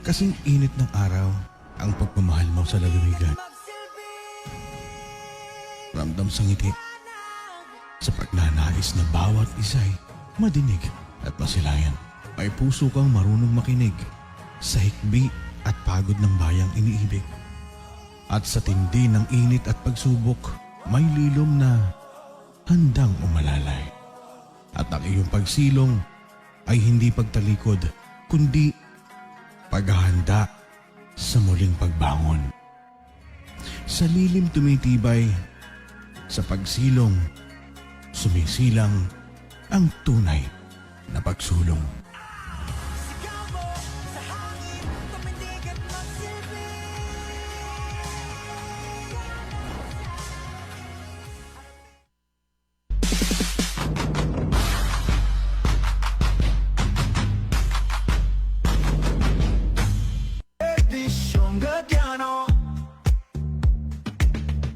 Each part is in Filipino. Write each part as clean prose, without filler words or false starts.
Kasing init ng araw ang pagmamahal mo sa lalawigan. Ramdam sa ngiti sa pagnanais na bawat isa'y madinig at masilayan. May puso kang marunong makinig sa hikbi at pagod ng bayang iniibig. At sa tindi ng init at pagsubok, may lilom na handang umalalay. At ang iyong pagsilong ay hindi pagtalikod, kundi paghahanda sa muling pagbangon. Sa lilim tumitibay, sa pagsilong, sumisilang ang tunay na pagsulong. Servisyong Gadiano,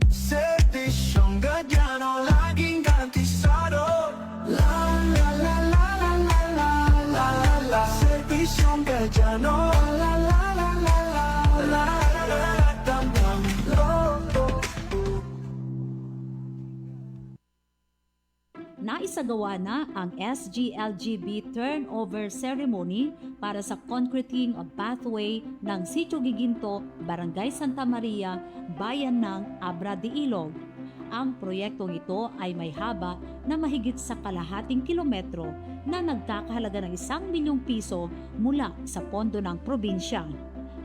Servisyong Gadiano, laging garantisado. La la la la la la la la la la. Servisyong Gadiano, la la la la la la la la. Dam dam lo. Naisagawa na ang SGLGB turnover ceremony para sa concreting of pathway ng Sitio Giginto, Barangay Santa Maria, Bayan ng Abra de Ilog. Ang proyektong ito ay may haba na mahigit sa kalahating kilometro na nagkakahalaga ng 1 milyong piso mula sa pondo ng probinsya.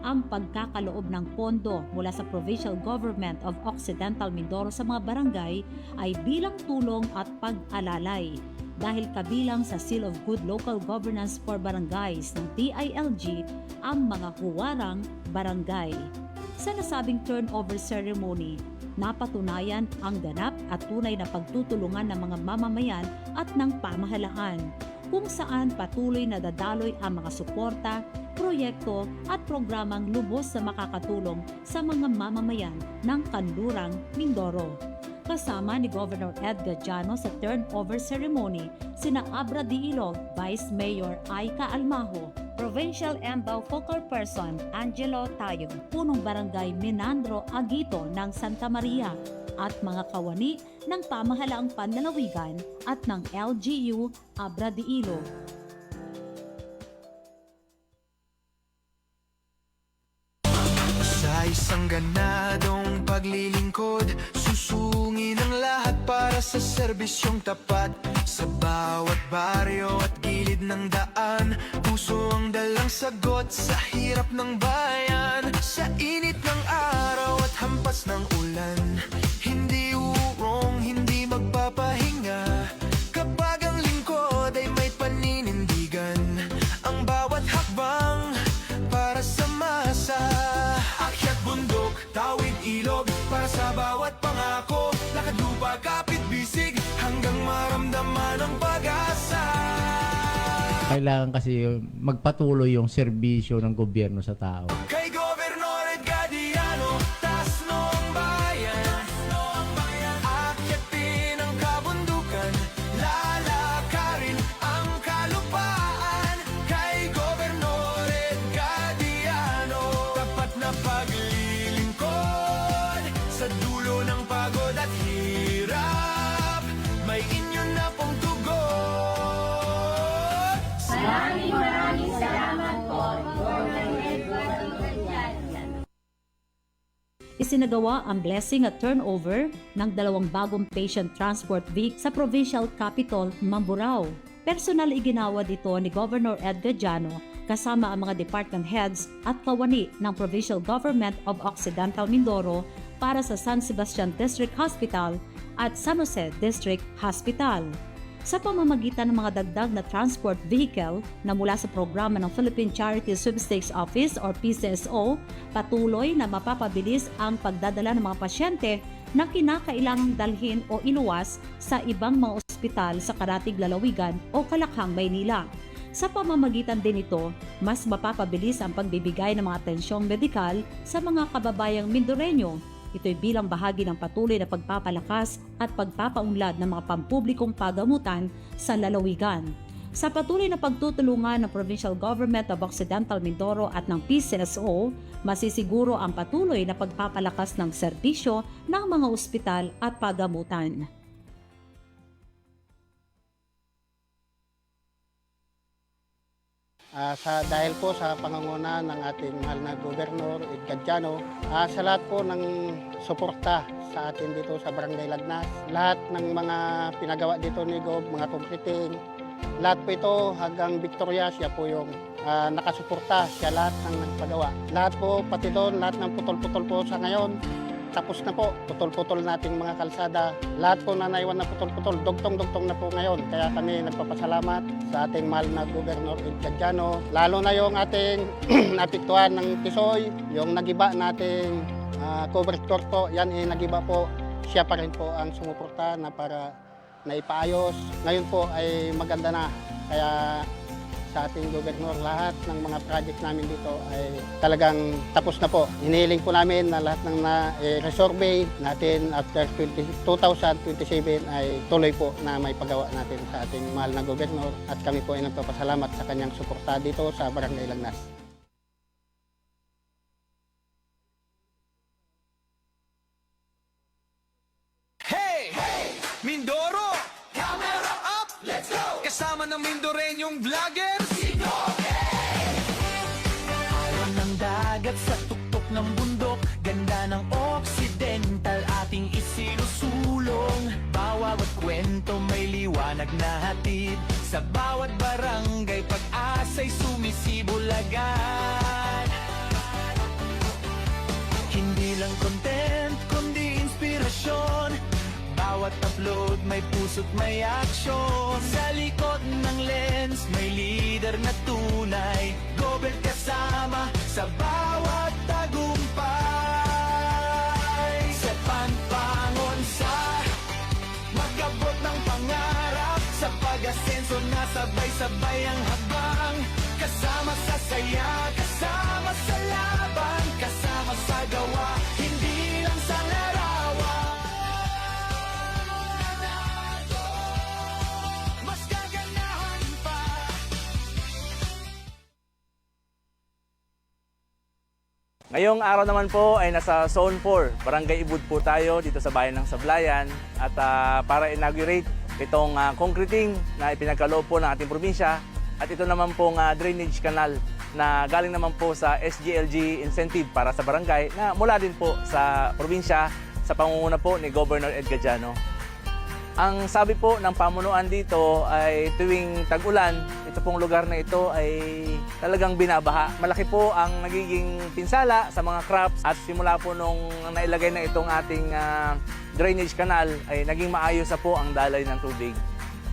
Ang pagkakaloob ng pondo mula sa Provincial Government of Occidental Mindoro sa mga barangay ay bilang tulong at pag-alalay dahil kabilang sa Seal of Good Local Governance for Barangays ng DILG ang mga huwarang barangay. Sa nasabing turnover ceremony, napatunayan ang ganap at tunay na pagtutulungan ng mga mamamayan at ng pamahalaan, kung saan patuloy na dadaloy ang mga suporta, proyekto at programang lubos na makakatulong sa mga mamamayan ng Kanlurang, Mindoro. Kasama ni Governor Ed Gadiano sa turnover ceremony, sina Abra de Ilog, Vice Mayor Aika Almajo, Provincial Embao Focal Person Angelo Tayo, Punong Barangay Menandro Agito ng Santa Maria, at mga kawani ng pamahalaang panlalawigan at ng LGU Abra de Ilog. Sa isang ganadong paglilingkod, susungin ang lahat para sa serbisyong tapat. Sa bawat baryo at gilid ng daan, puso ang dalang sagot sa hirap ng bayan. Sa init ng araw at hampas ng ulan, hindi urong, hindi magpapahinga. Kapag ang lingkod ay may paninindigan, ang bawat hakbang para sa masa. Akyat bundok, tawid ilog, para sa bawat pangako. Lakad lupa, kapit bisig, hanggang maramdaman ang pag-asa. Kailangan kasi magpatuloy yung serbisyo ng gobyerno sa tao. Kay Gobernador Gadiano, taas noong bayan. Akyatin ang kabundukan, lalakarin ang kalupaan. Kay Gobernador Gadiano, tapat na paglilingkod sa dulo ng pagod at hirap, may inyo na pong tugon. Maraming salamat po, Governor Edward Gadiano. Isinagawa ang blessing at turnover ng 2 bagong patient transport vehicle sa Provincial Capital, Mamburao. Personal iginawa dito ni Governor Ed Gadiano kasama ang mga department heads at kawani ng Provincial Government of Occidental Mindoro para sa San Sebastian District Hospital at San Jose District Hospital. Sa pamamagitan ng mga dagdag na transport vehicle na mula sa programa ng Philippine Charity Sweepstakes Office or PCSO, patuloy na mapapabilis ang pagdadala ng mga pasyente na kinakailangang dalhin o iluwas sa ibang mga ospital sa karatig lalawigan o Kalakhang, Maynila. Sa pamamagitan din ito, mas mapapabilis ang pagbibigay ng mga atensyong medikal sa mga kababayang Mindoreño. Ito'y bilang bahagi ng patuloy na pagpapalakas at pagpapaunlad ng mga pampublikong pagamutan sa lalawigan. Sa patuloy na pagtutulungan ng Provincial Government of Occidental Mindoro at ng PCSO, masisiguro ang patuloy na pagpapalakas ng serbisyo ng mga ospital at pagamutan. Dahil po sa pangunguna ng ating mahal na Gobernador Ed Cadiano, sa lahat po ng suporta sa atin dito sa Barangay Lagnas, lahat ng mga pinagawa dito ni Gob, mga completing, lahat po ito hanggang Victoria, siya po yung nakasuporta, siya lahat ng nagpagawa. Lahat po, pati doon, lahat ng putol-putol po sa ngayon, tapos na po, putol-putol nating mga kalsada. Lahat po na naiwan na putol-putol, dugtong-dugtong na po ngayon. Kaya kami nagpapasalamat sa ating mahal na Gobernador Ed Cadiano. Lalo na yung ating napiktuhan ng Tisoy, yung nagiba nating covered court po, yan nagiba po. Siya pa rin po ang sumuporta na para naipaayos. Ngayon po ay maganda na. Kaya sa ating gobernador, lahat ng mga project namin dito ay talagang tapos na po. Hinihiling po namin na lahat ng resurvey natin after 2027 ay tuloy po na may pagawa natin sa ating mahal na gobernador at kami po ay nagpapasalamat sa kanyang suporta dito sa Barangay Lagnas. Hey! Mindoro! Camera up! Let's go! Kasama ng Mindoreñong vlogger! Araw ng dagat sa tuktok ng bundok, ganda ng Occidental ating isinusulong. Bawat kwento may liwanag na hatid, sa bawat barangay pag-asa'y sumisibol agad. Hindi lang content, kundi inspirasyon. Bawat upload may puso't may aksyon. Sa likod ng lens may leader na tunay, Gobel kasama sa bawat tagumpay. Sa pangpangon sa magabot ng pangarap, sa pag-asenso na sabay-sabay ang habang. Kasama sa saya, kasama sa laban, kasama sa gawa, hindi lang sa larawan. Mas gaganahan pa. Ngayong araw naman po ay nasa Zone 4, Barangay Ibud po tayo dito sa bayan ng Sablayan at para inaugurate itong concreting na ipinagkaloob po ng ating probinsya at ito naman pong drainage canal na galing naman po sa SGLG incentive para sa barangay na mula din po sa probinsya sa pangunguna po ni Governor Ed Cadiano. Ang sabi po ng pamunuan dito ay tuwing tag-ulan, ito pong lugar na ito ay talagang binabaha. Malaki po ang nagiging pinsala sa mga crops at simula po nung nailagay na itong ating drainage canal ay naging maayos na po ang dalay ng tubig.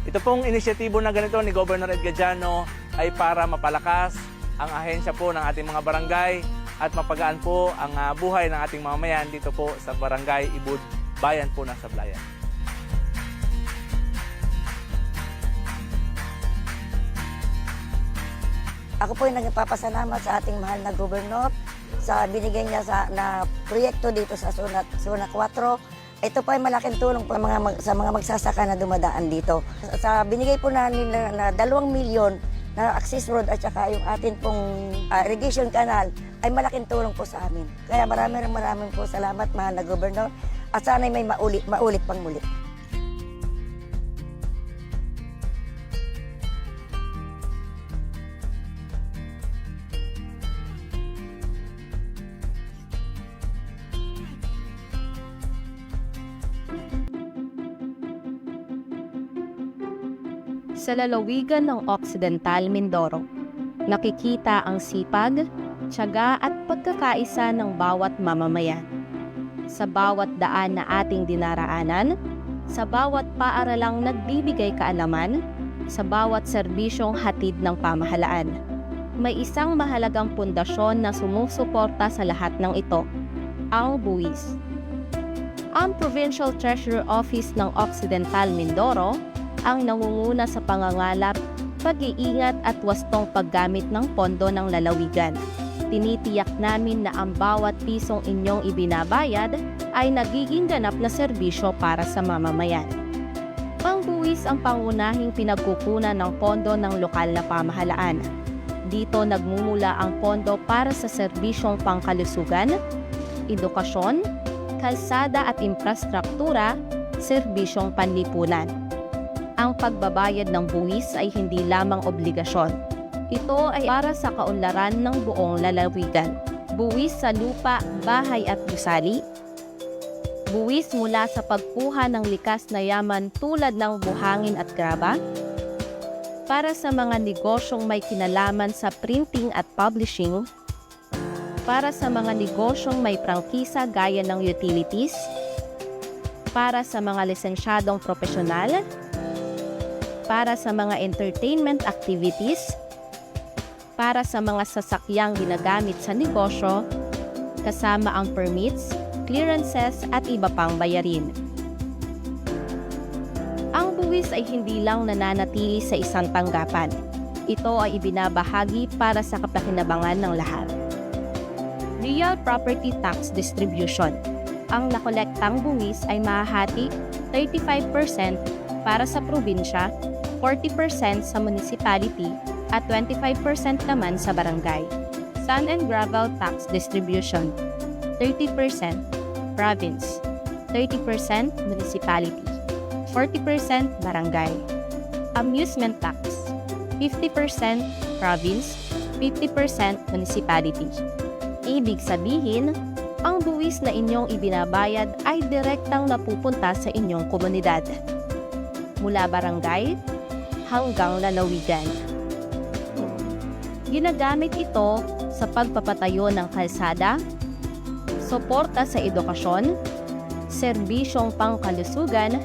Ito pong inisyatibo na ganito ni Governor Ed Cadiano ay para mapalakas ang ahensya po ng ating mga barangay at mapagaan po ang buhay ng ating mamamayan dito po sa Barangay Ibud, bayan po ng Sablayan. Ako po ay nagpapasalamat sa ating mahal na gobernador sa binigay niya na proyekto dito sa Zona 4. Ito po ay malaking tulong po sa mga magsasaka na dumadaan dito. Sa binigay po nila na 2 milyon na access road at saka yung atin pong irrigation canal ay malaking tulong po sa amin. Kaya maraming po salamat mahal na gobernador at sana may maulit pang muli. Sa lalawigan ng Occidental Mindoro, nakikita ang sipag, tiyaga at pagkakaisa ng bawat mamamayan. Sa bawat daan na ating dinaraanan, sa bawat paaralang nagbibigay kaalaman, sa bawat serbisyong hatid ng pamahalaan. May isang mahalagang pundasyon na sumusuporta sa lahat ng ito, ang buwis. Ang Provincial Treasurer Office ng Occidental Mindoro ang nangunguna sa pangangalap, pag-iingat at wastong paggamit ng pondo ng lalawigan. Tinitiyak namin na ang bawat pisong inyong ibinabayad ay nagiging ganap na serbisyo para sa mamamayan. Ang buwis buwis ang pangunahing pinagkukunan ng pondo ng lokal na pamahalaan. Dito nagmumula ang pondo para sa serbisyong pangkalusugan, edukasyon, kalsada at infrastruktura, serbisyong panlipunan. Ang pagbabayad ng buwis ay hindi lamang obligasyon. Ito ay para sa kaunlaran ng buong lalawigan. Buwis sa lupa, bahay at gusali. Buwis mula sa pagkuha ng likas na yaman tulad ng buhangin at graba. Para sa mga negosyong may kinalaman sa printing at publishing. Para sa mga negosyong may prangkisa gaya ng utilities. Para sa mga lisensyadong profesional. Para sa mga entertainment activities. Para sa mga sasakyang ginagamit sa negosyo, kasama ang permits, clearances at iba pang bayarin. Ang buwis ay hindi lang nananatili sa isang tanggapan. Ito ay ibinabahagi para sa kapakinabangan ng lahat. Real Property Tax Distribution. Ang nakolektang buwis ay mahahati 35% para sa probinsya, 40% sa municipality, at 25% naman sa barangay. Sand and Gravel Tax Distribution, 30% province, 30% municipality, 40% barangay. Amusement Tax, 50% province, 50% municipality. Ibig sabihin, ang buwis na inyong ibinabayad ay direktang napupunta sa inyong komunidad. Mula barangay hanggang lalawigan. Ginagamit ito sa pagpapatayo ng kalsada, suporta sa edukasyon, serbisyong pangkalusugan,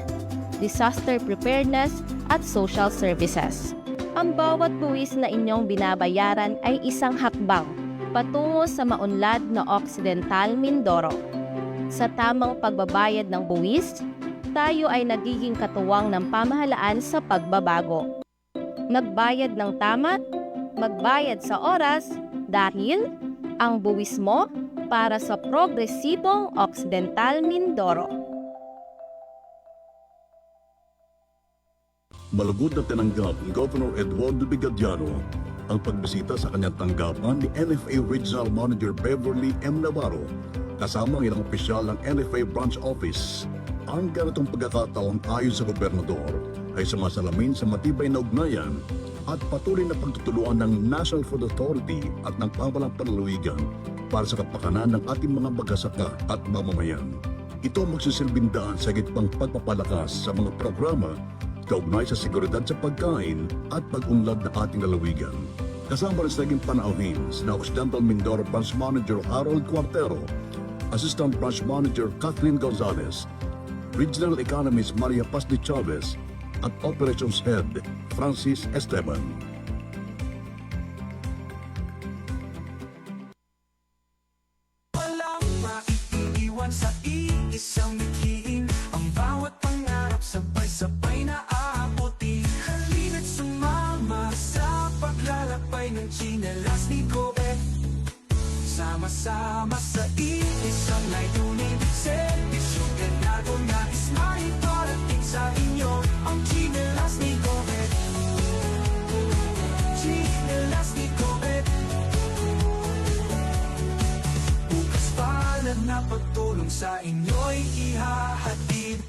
disaster preparedness at social services. Ang bawat buwis na inyong binabayaran ay isang hakbang patungo sa maunlad na Occidental Mindoro. Sa tamang pagbabayad ng buwis, tayo ay nagiging katuwang ng pamahalaan sa pagbabago. Magbayad ng tama, magbayad sa oras dahil ang buwis mo para sa progresibong Occidental Mindoro. Malugod na tinanggap ni Governor Eduardo Bigadiano ang pagbisita sa kanyang tanggapan ni NFA Regional Manager Beverly M. Navarro kasama ang ilang opisyal ng NFA Branch Office. Ang ganitong pagkakataon ayon sa gobernador ay sumasalamin sa matibay na ugnayan at patuloy na pagtutuluan ng National Food Authority at ng pamahalang panlalawigan para sa kapakanan ng ating mga magsasaka at mamamayan. Ito ang magsisilbing daan sa higit pang pagpapalakas sa mga programa kaugnay sa seguridad sa pagkain at pag-unlad ng ating lalawigan. Kasama rin sa naging panauhin na Occidental Mindoro Branch Manager Harold Cuartero, Assistant Branch Manager Kathleen Gonzalez, Regional Economist Maria Paz de Chavez, at Operations Head Francis Esteban. Walang maiiwan sa iisang mithiin. Ang bawat pangarap sabay-sabay na aabutin. Halina't sumama sa paglalakbay ng tsinelas ni Gobe. Sama-sama sa iisang layunin. Serbisyong ganado nais maiparating sa inyo. Ang tsinelas ni Gobe. Tsinelas ni Gobe. Bukas palad na pagtulong sa inyo'y ihahatid.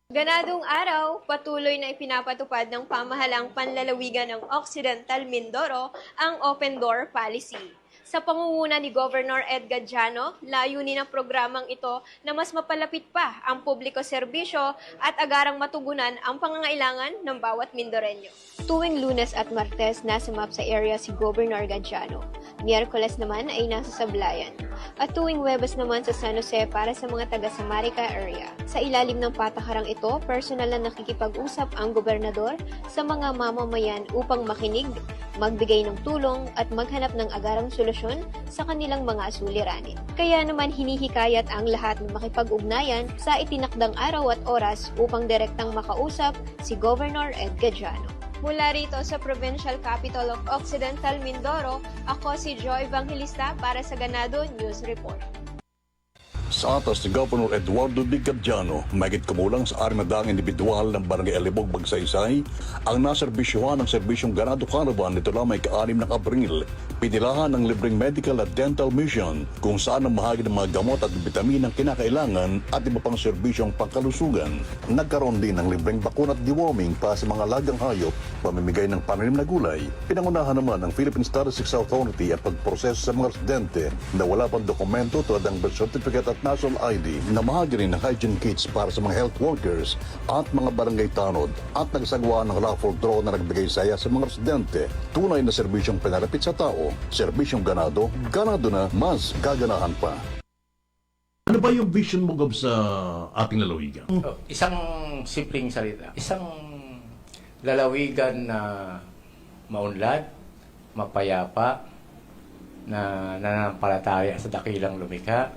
Ganadong araw, patuloy na ipinapatupad ng pamahalang panlalawigan ng Occidental Mindoro ang Open Door Policy. Sa pangunguna ni Governor Ed Gadjano, layunin ng programang ito na mas mapalapit pa ang publiko serbisyo at agarang matugunan ang pangangailangan ng bawat Mindoreño. Tuwing Lunes at Martes nasa map sa area si Governor Gadjano. Miyerkules naman ay nasa Sablayan. At tuwing Huwebes naman sa San Jose para sa mga taga-Samarica area. Sa ilalim ng patakarang ito, personal na nakikipag-usap ang gobernador sa mga mamamayan upang makinig, magbigay ng tulong at maghanap ng agarang solusyon sa kanilang mga suliranin. Kaya naman hinihikayat ang lahat na makipag-ugnayan sa itinakdang araw at oras upang direktang makausap si Governor Ed Gadjano. Mula rito sa Provincial Capital of Occidental Mindoro, ako si Joy Evangelista para sa Ganado News Report. Sa atas ni Governor Eduardo Bigadiano, mahigit kumulang sa 60 individual ng Barangay Alibog, Magsaysay ang naserbisyuhan ng serbisyong ganado caravan nito lamang ika-6 ng Abril. Pinilahan ng libreng medical at dental mission kung saan ang mahagi ng mga gamot at bitaminang kinakailangan at iba pang serbisyong pangkalusugan. Nagkaroon din ng libreng bakuna at deworming para sa mga lagang hayop, pamimigay ng pananim na gulay. Pinangunahan naman ng Philippine Statistics Authority at pagproseso sa mga residente na wala pang dokumento tulad ng birth certificate at national ID, na mahagi rin ng hygiene kits para sa mga health workers at mga barangay tanod at nagsagawa ng raffle draw na nagbigay saya sa mga residente. Tunay na serbisyong pinarapit sa tao, serbisyong ganado, ganado na mas gaganahan pa. Ano ba yung vision mo, Gob, sa ating lalawigan? Isang simpleng salita. Isang lalawigan na maunlad, mapayapa, na nananampalataya sa dakilang lumikha,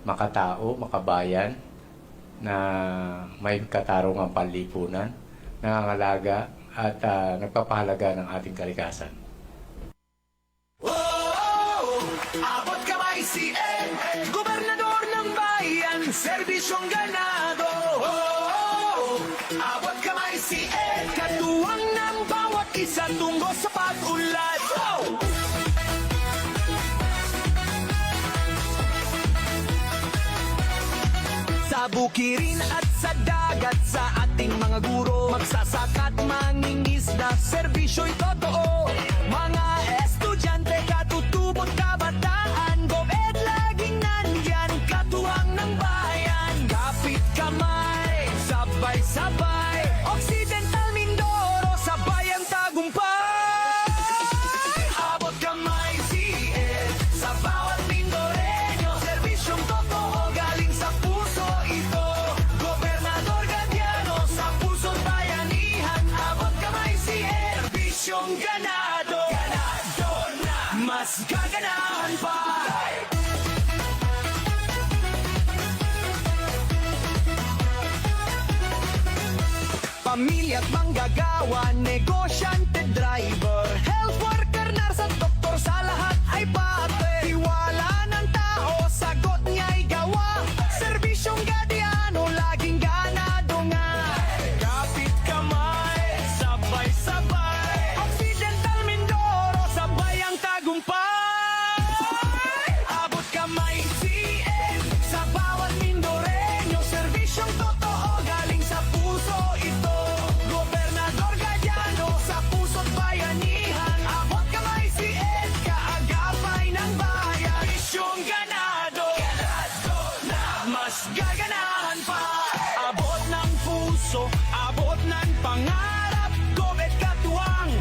makatao, makabayan, na may katarungang panlipunan, nangangalaga at nagpapahalaga ng ating kalikasan. Abot kamay si Ed, gobernador ng bayan, serbisyong ganado. Abot kamay si Ed, katuwang ng bawat isa tungo sa pag-unlad. Sa bukirin at sa dagat, sa ating mga guro, magsasaka at mangingisda, serbisyo'y totoo. Mga estudyante, katutubot, kabataan, GovEd laging nandyan, katuwang ng bayan. Kapit kamay, sabay-sabay, Occidental Mindoro, sabay ang tagumpay. Abot kamay si Ed, sa bawat Mindoreño, serbisyong totoo, galing sa puso ito. Gobernador Gadiano, sa puso't bayanihan, abot kamay si Ed, serbisyong ganado. Ganado na, mas gaganahan pa. Pamilya at manggagawa, negosyante, driver, health worker, nurse at doktor, sa lahat ay pate. Tiwala ng tao, sagot niya'y gawa, serbisyong Gadiano, laging ganado nga. Kapit kamay, sabay-sabay, Occidental Mindoro, sabay ang tagumpay. Abot kamay si Ed, sa bawat Mindoreño, serbisyong totoo, galing sa puso ito. Gobernador Gadiano, sa puso't bayanihan, abot kamay si Ed, kaagapay ng bayan. Misyong ganado, ganado na, mas gaganahan pa. Abot ng puso, abot ng pangarap, GovEd katuwang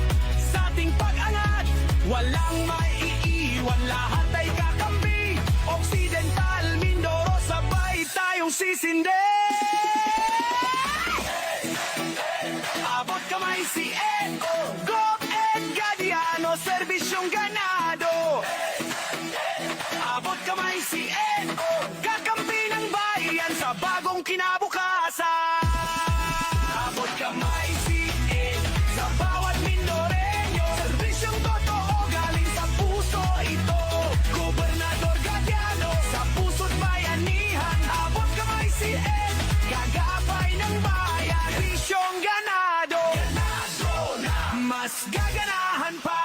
sa ating pag-angat. Walang maiiwan, lahat ay kakampi. Occidental Mindoro, sabay tayong sisindi. Abot kamay si Ed, GovEd Gadiano, serbisyong ganado. Abot kamay si Ed, kakampi ng bayan sa bagong kinabukasan. Abot kamay si Ed, sa bawat Mindoreño, serbisyong totoo, galing sa puso ito. Gobernador Gadiano, sa puso't bayanihan, abot kamay si Ed, gagapay ng bayan. Serbisyong ganado, ganado na, mas gaganahan pa.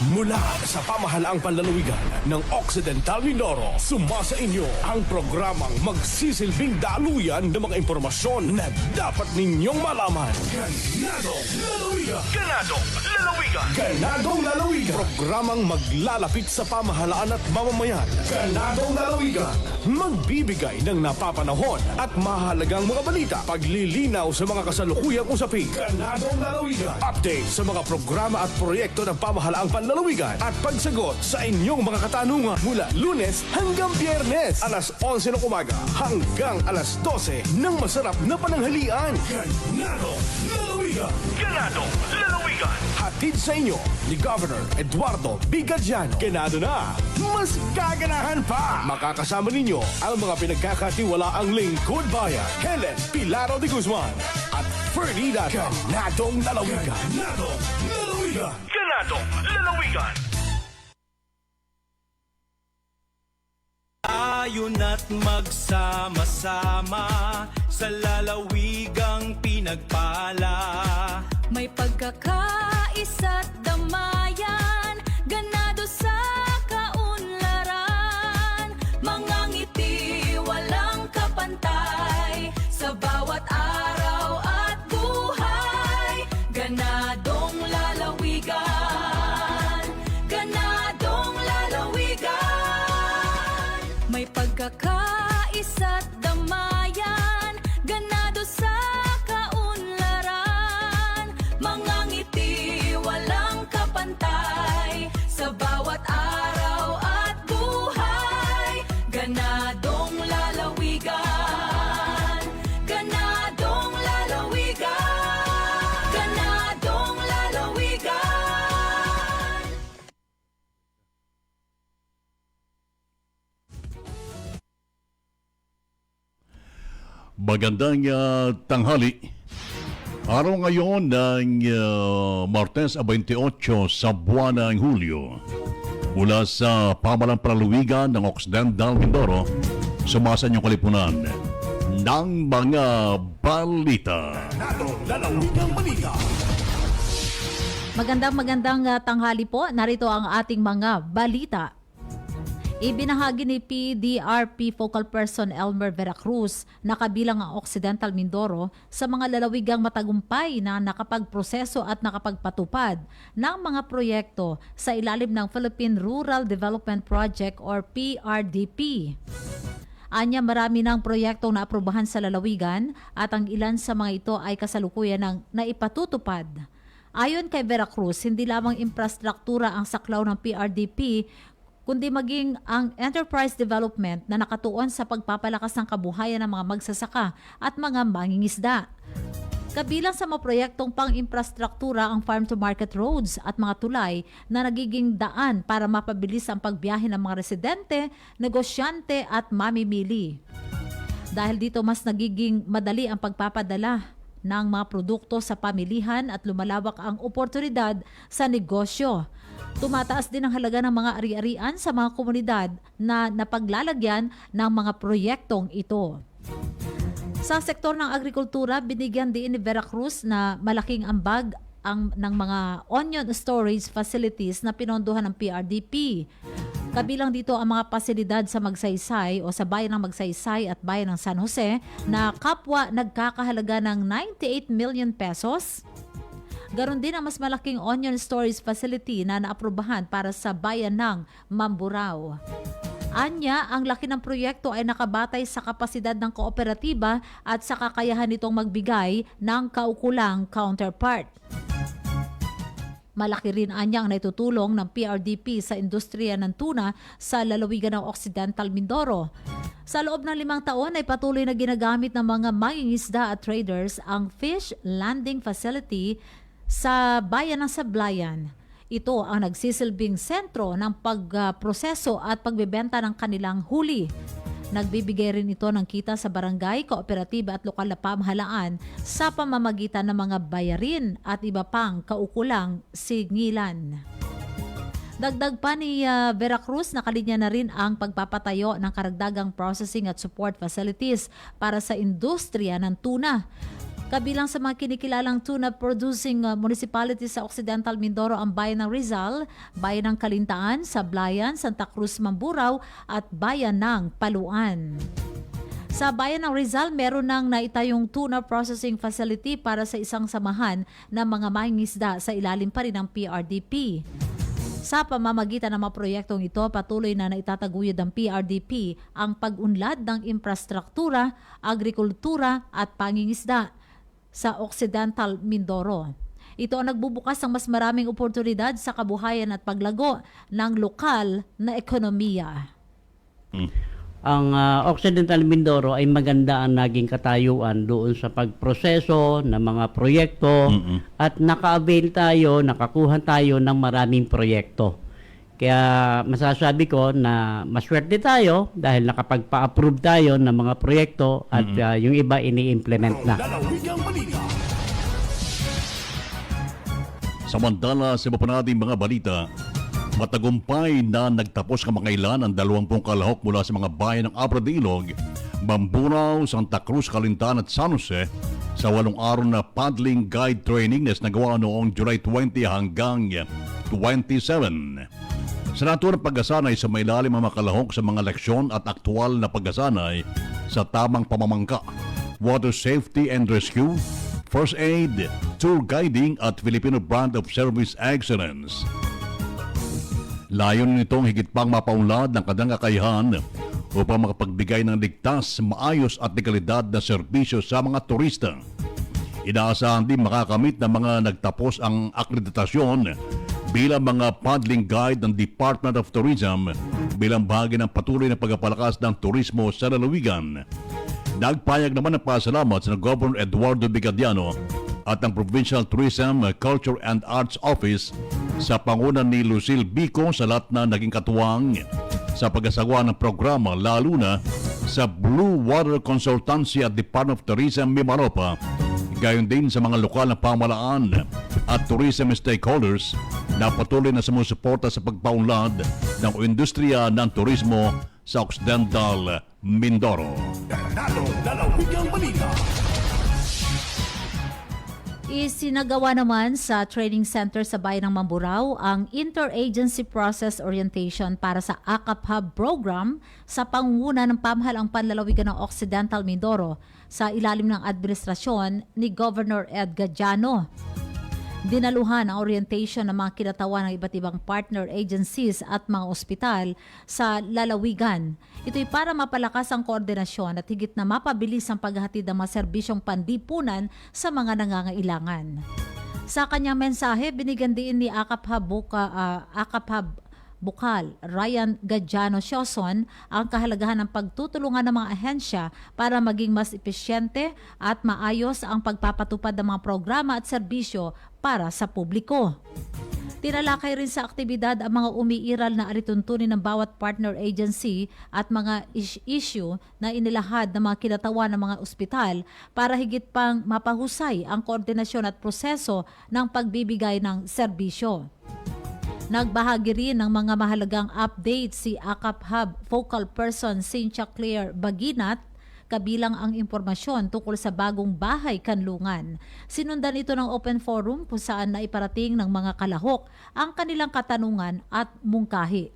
Mula sa pamahalaang panlalawigan ng Occidental Mindoro, sumasa inyo ang programang magsisilbing daluyan ng mga impormasyon na dapat ninyong malaman. Ganadong Lalawigan! Ganadong Lalawigan! Ganadong Lalawigan! Programang maglalapit sa pamahalaan at mamamayan. Ganadong Lalawigan! Magbibigay ng napapanahon at mahalagang mga balita, paglilinaw sa mga kasalukuyang usapin. Ganadong Lalawigan! Update sa mga programa at proyekto ng pamahalaang panlalawigan at pagsagot sa inyong mga katanungan mula Lunes hanggang Biyernes, alas 11 ng umaga hanggang alas 12 ng masarap na pananghalian. Ganadong Lalawigan! Ganadong Lalawigan! Hatid sa inyo ni Governor Eduardo Bigadiano. Ganado na, mas gaganahan pa. Makakasama ninyo ang mga pinagkakatiwalaang lingkod bayan, Helen Pilaro de Guzman at Ferdinand. Ganadong Lalawigan! Ganadong Lalawigan! Ganadong lalawigan. Ayon at magsama-sama sa lalawigang pinagpala. May pagkakaisa't damayan, ganado sa kaunlaran. Mga ngiti walang kapantay, sa bawat araw at buhay. Ganadong lalawigan, ganadong lalawigan. May pagkakaisa't damayan, ganado sa kaunlaran. Mga ngiti walang kapantay, sa bawat araw at buhay. Ganadong lalawigan, ganadong lalawigan, ganadong lalawigan. Magandang tanghali. Araw ngayon ng Martes 28 sa buwan ng Hulyo. Mula sa pamalang palaluwigan ng Occidental Mindoro, sumasa niyong kalipunan ng mga balita. Ganadong lalawigang balita. Magandang tanghali po. Narito ang ating mga balita. Ibinahagi ni PDRP Focal Person Elmer Veracruz na kabilang ang Occidental Mindoro sa mga lalawigang matagumpay na nakapagproseso at nakapagpatupad ng mga proyekto sa ilalim ng Philippine Rural Development Project or PRDP. Anya, marami ng proyektong naaprubahan sa lalawigan at ang ilan sa mga ito ay kasalukuyan ng naipatutupad. Ayon kay Veracruz, hindi lamang infrastruktura ang saklaw ng PRDP, kundi maging ang enterprise development na nakatuon sa pagpapalakas ng kabuhayan ng mga magsasaka at mga mangingisda. Kabilang sa mga proyektong pang-infrastruktura ang farm-to-market roads at mga tulay na nagiging daan para mapabilis ang pagbiyahe ng mga residente, negosyante at mamimili. Dahil dito mas nagiging madali ang pagpapadala ng mga produkto sa pamilihan at lumalawak ang oportunidad sa negosyo. Tumataas din ang halaga ng mga ari-arian sa mga komunidad na napaglalagyan ng mga proyektong ito. Sa sektor ng agrikultura, binigyan din ni Veracruz na malaking ambag ng mga onion storage facilities na pinondohan ng PRDP. Kabilang dito ang mga pasilidad sa Magsaysay o sa bayan ng Magsaysay at bayan ng San Jose na kapwa nagkakahalaga ng 98 million pesos. Garon din ang mas malaking onion storage facility na naaprubahan para sa bayan ng Mamburao. Anya, ang laki ng proyekto ay nakabatay sa kapasidad ng kooperatiba at sa kakayahan nitong magbigay ng kaukulang counterpart. Malaki rin anya ang naitutulong ng PRDP sa industriya ng tuna sa lalawigan ng Occidental Mindoro. Sa loob ng 5 taon ay patuloy na ginagamit ng mga mangingisda at traders ang fish landing facility sa bayan ng Sablayan. Ito ang nagsisilbing sentro ng pagproseso at pagbebenta ng kanilang huli. Nagbibigay rin ito ng kita sa barangay, kooperatiba at lokal na pamahalaan sa pamamagitan ng mga bayarin at iba pang kaukulang singilan. Dagdag pa ni Veracruz, nakalinya na rin ang pagpapatayo ng karagdagang processing at support facilities para sa industriya ng tuna. Kabilang sa mga kinikilalang tuna-producing municipalities sa Occidental Mindoro ang bayan ng Rizal, bayan ng Kalintaan, Sablayan, Santa Cruz, Mamburao at bayan ng Paluan. Sa bayan ng Rizal, meron nang naitayong tuna processing facility para sa isang samahan ng mga mangingisda sa ilalim pa rin ng PRDP. Sa pamamagitan ng mga proyektong ito, patuloy na naitataguyod ng PRDP ang pag-unlad ng infrastruktura, agrikultura at pangingisda sa Occidental Mindoro. Ito ang nagbubukas ng mas maraming oportunidad sa kabuhayan at paglago ng lokal na ekonomiya. Ang Occidental Mindoro ay maganda ang naging katayuan doon sa pagproseso ng mga proyekto at naka-avail tayo, nakakuha tayo ng maraming proyekto. Kaya masasabi ko na maswerte tayo dahil nakapagpa-approve tayo ng mga proyekto at yung iba ini-implement na. Samantala sa iba pa nating mga balita, matagumpay na nagtapos kamakailan ang 20 kalahok mula sa mga bayan ng Abra de Ilog, Mamburao, Santa Cruz, Calintan at San Jose sa 8 araw na paddling guide training na nagawa noong July 20 hanggang 27. Sa naturang pagkasanay sa mailalim ang makalahok sa mga leksyon at aktual na pagkasanay sa tamang pamamangka, water safety and rescue, first aid, tour guiding at Filipino brand of service excellence. Layon nitong higit pang mapaunlad ng kanilang kakayahan upang makapagbigay ng ligtas, maayos at dekalidad na serbisyo sa mga turista. Inaasahan din makakamit ng mga nagtapos ang akreditasyon bilang mga paddling guide ng Department of Tourism bilang bahagi ng patuloy na pagpapalakas ng turismo sa lalawigan. Nagpayag naman ng pasalamat sa Governor Eduardo Bigadiano at ang Provincial Tourism, Culture and Arts Office sa pangunan ni Lucille Bico sa lahat na naging katuwang sa pagkasagawa ng programa, lalo na sa Blue Water Consultancy at Department of Tourism Mimaropa, gayon din sa mga lokal na pamahalaan at tourism stakeholders na patuloy na sumusuporta sa pagpaunlad ng industriya ng turismo sa Occidental Mindoro. Lalawigang balita. Isinagawa naman sa training center sa bayan ng Mamburao ang Interagency Process Orientation para sa AKAP Hub program sa pangunguna ng pamahalaang panlalawigan ng Occidental Mindoro sa ilalim ng administrasyon ni Governor Ed Gadiano. Dinaluhan ang orientation ng mga kinatawan ng iba't ibang partner agencies at mga ospital sa lalawigan. Ito'y para mapalakas ang koordinasyon at higit na mapabilis ang paghahatid ng mga serbisyong pandipunan sa mga nangangailangan. Sa kanyang mensahe, binigyan din ni AKAP Hub Bukal, Ryan Gadiano Sioson, ang kahalagahan ng pagtutulungan ng mga ahensya para maging mas epesyente at maayos ang pagpapatupad ng mga programa at serbisyo para sa publiko. Tinalakay rin sa aktibidad ang mga umiiral na alituntunin ng bawat partner agency at mga issue na inilahad ng mga kinatawan ng mga ospital para higit pang mapahusay ang koordinasyon at proseso ng pagbibigay ng serbisyo. Nagbahagi rin ng mga mahalagang update si AKAP Hub Focal Person Cynthia Claire Baginat, kabilang ang impormasyon tungkol sa bagong bahay kanlungan. Sinundan ito ng open forum kung saan naiparating ng mga kalahok ang kanilang katanungan at mungkahi.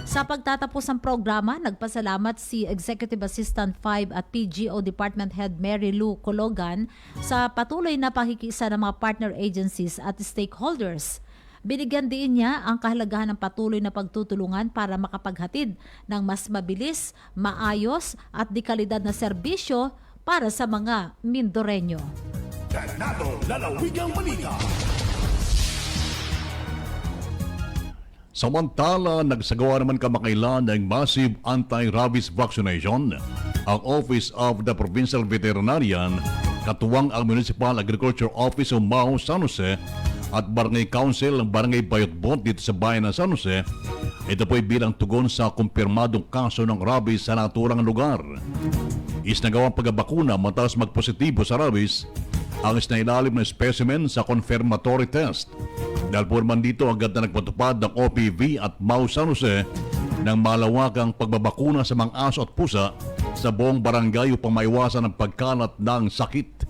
Sa pagtatapos ng programa, nagpasalamat si Executive Assistant 5 at PGO Department Head Mary Lou Cologan sa patuloy na pakikiisa ng mga partner agencies at stakeholders. Binigyan din niya ang kahalagahan ng patuloy na pagtutulungan para makapaghatid ng mas mabilis, maayos at dekalidad na serbisyo para sa mga Mindoreño. Ganado, lalawigang balita. Samantala, nagsagawa naman kamakailan ng massive anti-rabies vaccination ang Office of the Provincial Veterinarian, katuwang ang Municipal Agriculture Office of Mao, San Jose, at Barangay Council ng Barangay Bayotbot dito sa bayan ng San Jose. Ito po'y bilang tugon sa kumpirmadong kaso ng rabies sa naturang lugar. Isnagawang pagbabakuna matapos magpositibo sa rabies ang isnailalim na specimen sa confirmatory test. Dahil po naman dito agad na nagpatupad ng OPV at Mao San Jose ng malawakang pagbabakuna sa mga aso at pusa sa buong barangay upang maiwasan ang pagkalat ng sakit.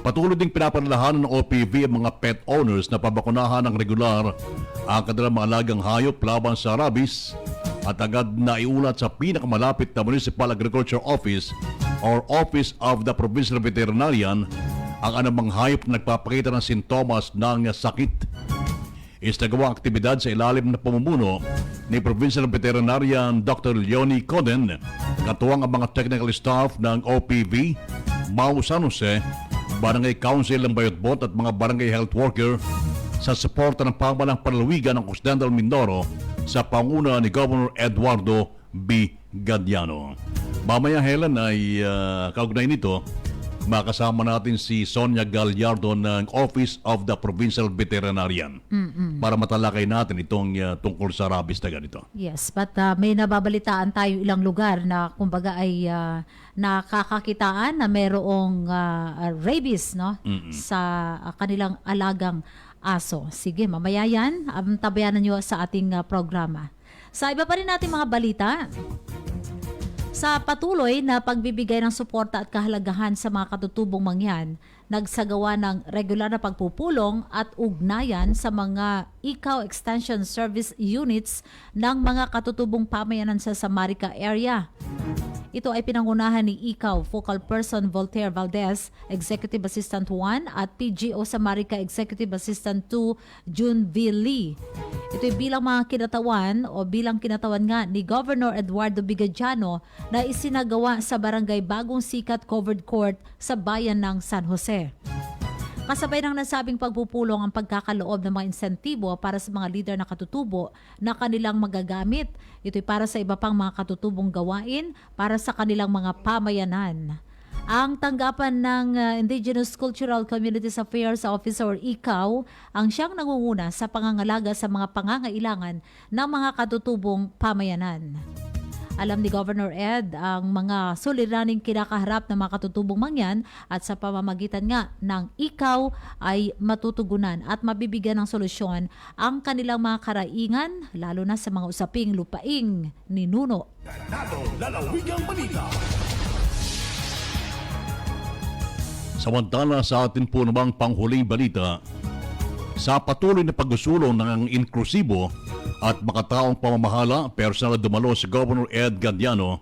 Patuloy ding pinapanalahanan ng OPV ang mga pet owners na pabakunahan ng regular ang kanilang mga alagang hayop laban sa rabies at agad na iulat sa pinakamalapit na Municipal Agriculture Office or Office of the Provincial Veterinarian ang anumang hayop na nagpapakita ng sintomas ng sakit. Isnagawa ang aktibidad sa ilalim na pamumuno ni Provincial Veterinarian Dr. Leonie Coden, katuwang ang mga technical staff ng OPV, Mao San Jose, Barangay Council ng Bayotbot at mga barangay health worker sa suporta ng pamahalang panlalawigan ng Occidental Mindoro sa panguna ni Governor Eduardo B. Gadiano. Mamaya, Helen, ay kaugnay nito, makasama natin si Sonia Gallardo ng Office of the Provincial Veterinarian para matalakay natin itong tungkol sa rabies na ganito. Yes, but may nababalitaan tayo ilang lugar na kumbaga ay nakakakitaan na mayroong rabies, no, sa kanilang alagang aso. Sige, mamaya yan, tabayanan nyo sa ating programa. Sa iba pa rin natin mga balita, sa patuloy na pagbibigay ng suporta at kahalagahan sa mga katutubong mangyan, nagsagawa ng regular na pagpupulong at ugnayan sa mga ICAO Extension Service Units ng mga katutubong pamayanan sa Samarica area. Ito ay pinangunahan ni ICAO Focal Person Voltaire Valdez, Executive Assistant 1 at PGO Samarica Executive Assistant 2 June V. Lee. Ito ay bilang kinatawan nga ni Governor Eduardo Bigadiano na isinagawa sa Barangay Bagong Sikat Covered Court sa bayan ng San Jose. Kasabay ng nasabing pagpupulong ang pagkakaloob ng mga insentibo para sa mga lider na katutubo na kanilang magagamit. Ito'y para sa iba pang mga katutubong gawain para sa kanilang mga pamayanan. Ang tanggapan ng Indigenous Cultural Communities Affairs Office or ICAO ang siyang nangunguna sa pangangalaga sa mga pangangailangan ng mga katutubong pamayanan. Alam ni Governor Ed ang mga suliraning kinakaharap ng mga katutubong mangyan at sa pamamagitan nga ng ICAO ay matutugunan at mabibigyan ng solusyon ang kanilang mga karaingan lalo na sa mga usaping lupaing ninuno. Lalawigang balita. Samantala sa atin po namang panghuling balita, sa patuloy na pagsusulong ng inklusibo at makataong pamamahala, personal na dumalo si Governor Ed Gadiano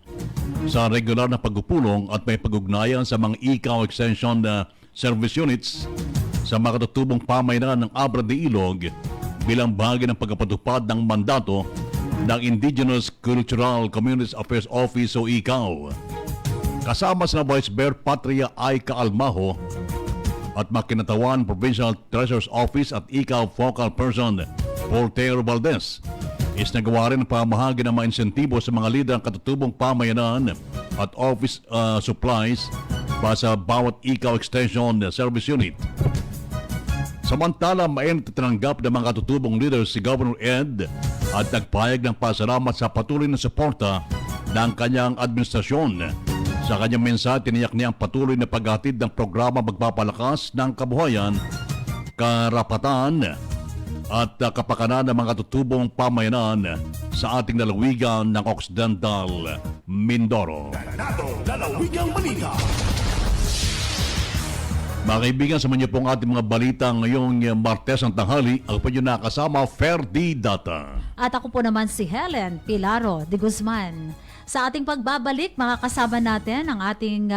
sa regular na pagpupulong at may pag-ugnayan sa mga ICAO Extension Service Units sa mga katutubong pamayanan ng Abra de Ilog bilang bahagi ng pagpapatupad ng mandato ng Indigenous Cultural Communities Affairs Office o ICAO. Kasama sa Vice Mayor Patria Aika Almaho at Makinatawan Provincial Treasurer's Office at ICAO Focal Person Voltaire Valdez is nagawa rin ang pamahagi ng mga insentibo sa mga lider ng katutubong pamayanan at office supplies para sa bawat ICAO Extension Service Unit. Samantala, mainit tinanggap ng mga katutubong leaders si Governor Ed at nagpahayag ng pasalamat sa patuloy na suporta ng kanyang administrasyon. Sa kanyang mensahe, tiniyak niya ang patuloy na paghatid ng programa magpapalakas ng kabuhayan, karapatan at kapakanan ng mga tutubong pamayanan sa ating lalawigan ng Occidental Mindoro. Lalawigang balita. Mga kaibigan, sa niyo pong ating mga balita ngayong Martes ng tanghali. Ako po yung nakasama, Ferdi Data. At ako po naman si Helen Pilaro de Guzman. Sa ating pagbabalik, makakasama natin ang ating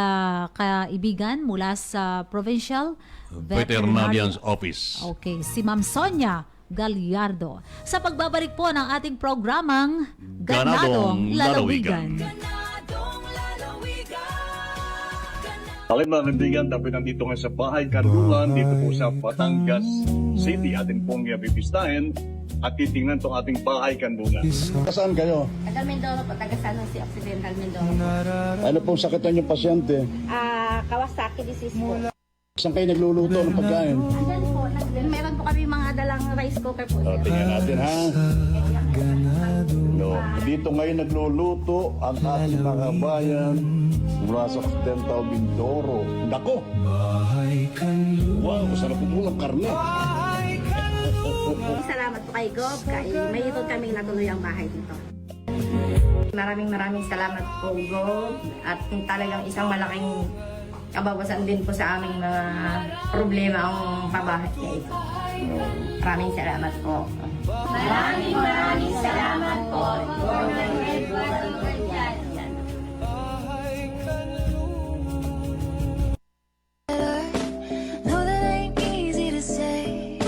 kaibigan mula sa Provincial Veterinarian's Office. Okay, si Ma'am Sonia Gallardo. Sa pagbabalik po ng ating programang Ganadong Lalawigan. Okay mga kaibigan, dapat nandito ngayon sa Bahay Kanluran, dito po sa Batangas City. Atin pong bibistahin at titingnan itong ating Bahay Kanluran. Saan kayo? Taga Mindoro po, taga San Jose Occidental Mindoro. Ano pong sakit ng yung pasyente? Kawasaki disease po. Saan kayo nagluluto ng pagkain? Andyan po, meron po kami mga dalang rice cooker po. Tingnan natin ha. No. Dito ngayon nagluluto ang ating mga kabayan mula sa Occidental Mindoro. Nako! Wow, sarap po ng karne. Salamat po kay Gob, may ito kaming natuloy ang bahay dito. Maraming salamat po Gob at talagang isang malaking kabawasan din po sa aming mga problema ang pabahay na ito. Maraming salamat po. Maraming salamat po. No, that ain't easy to say.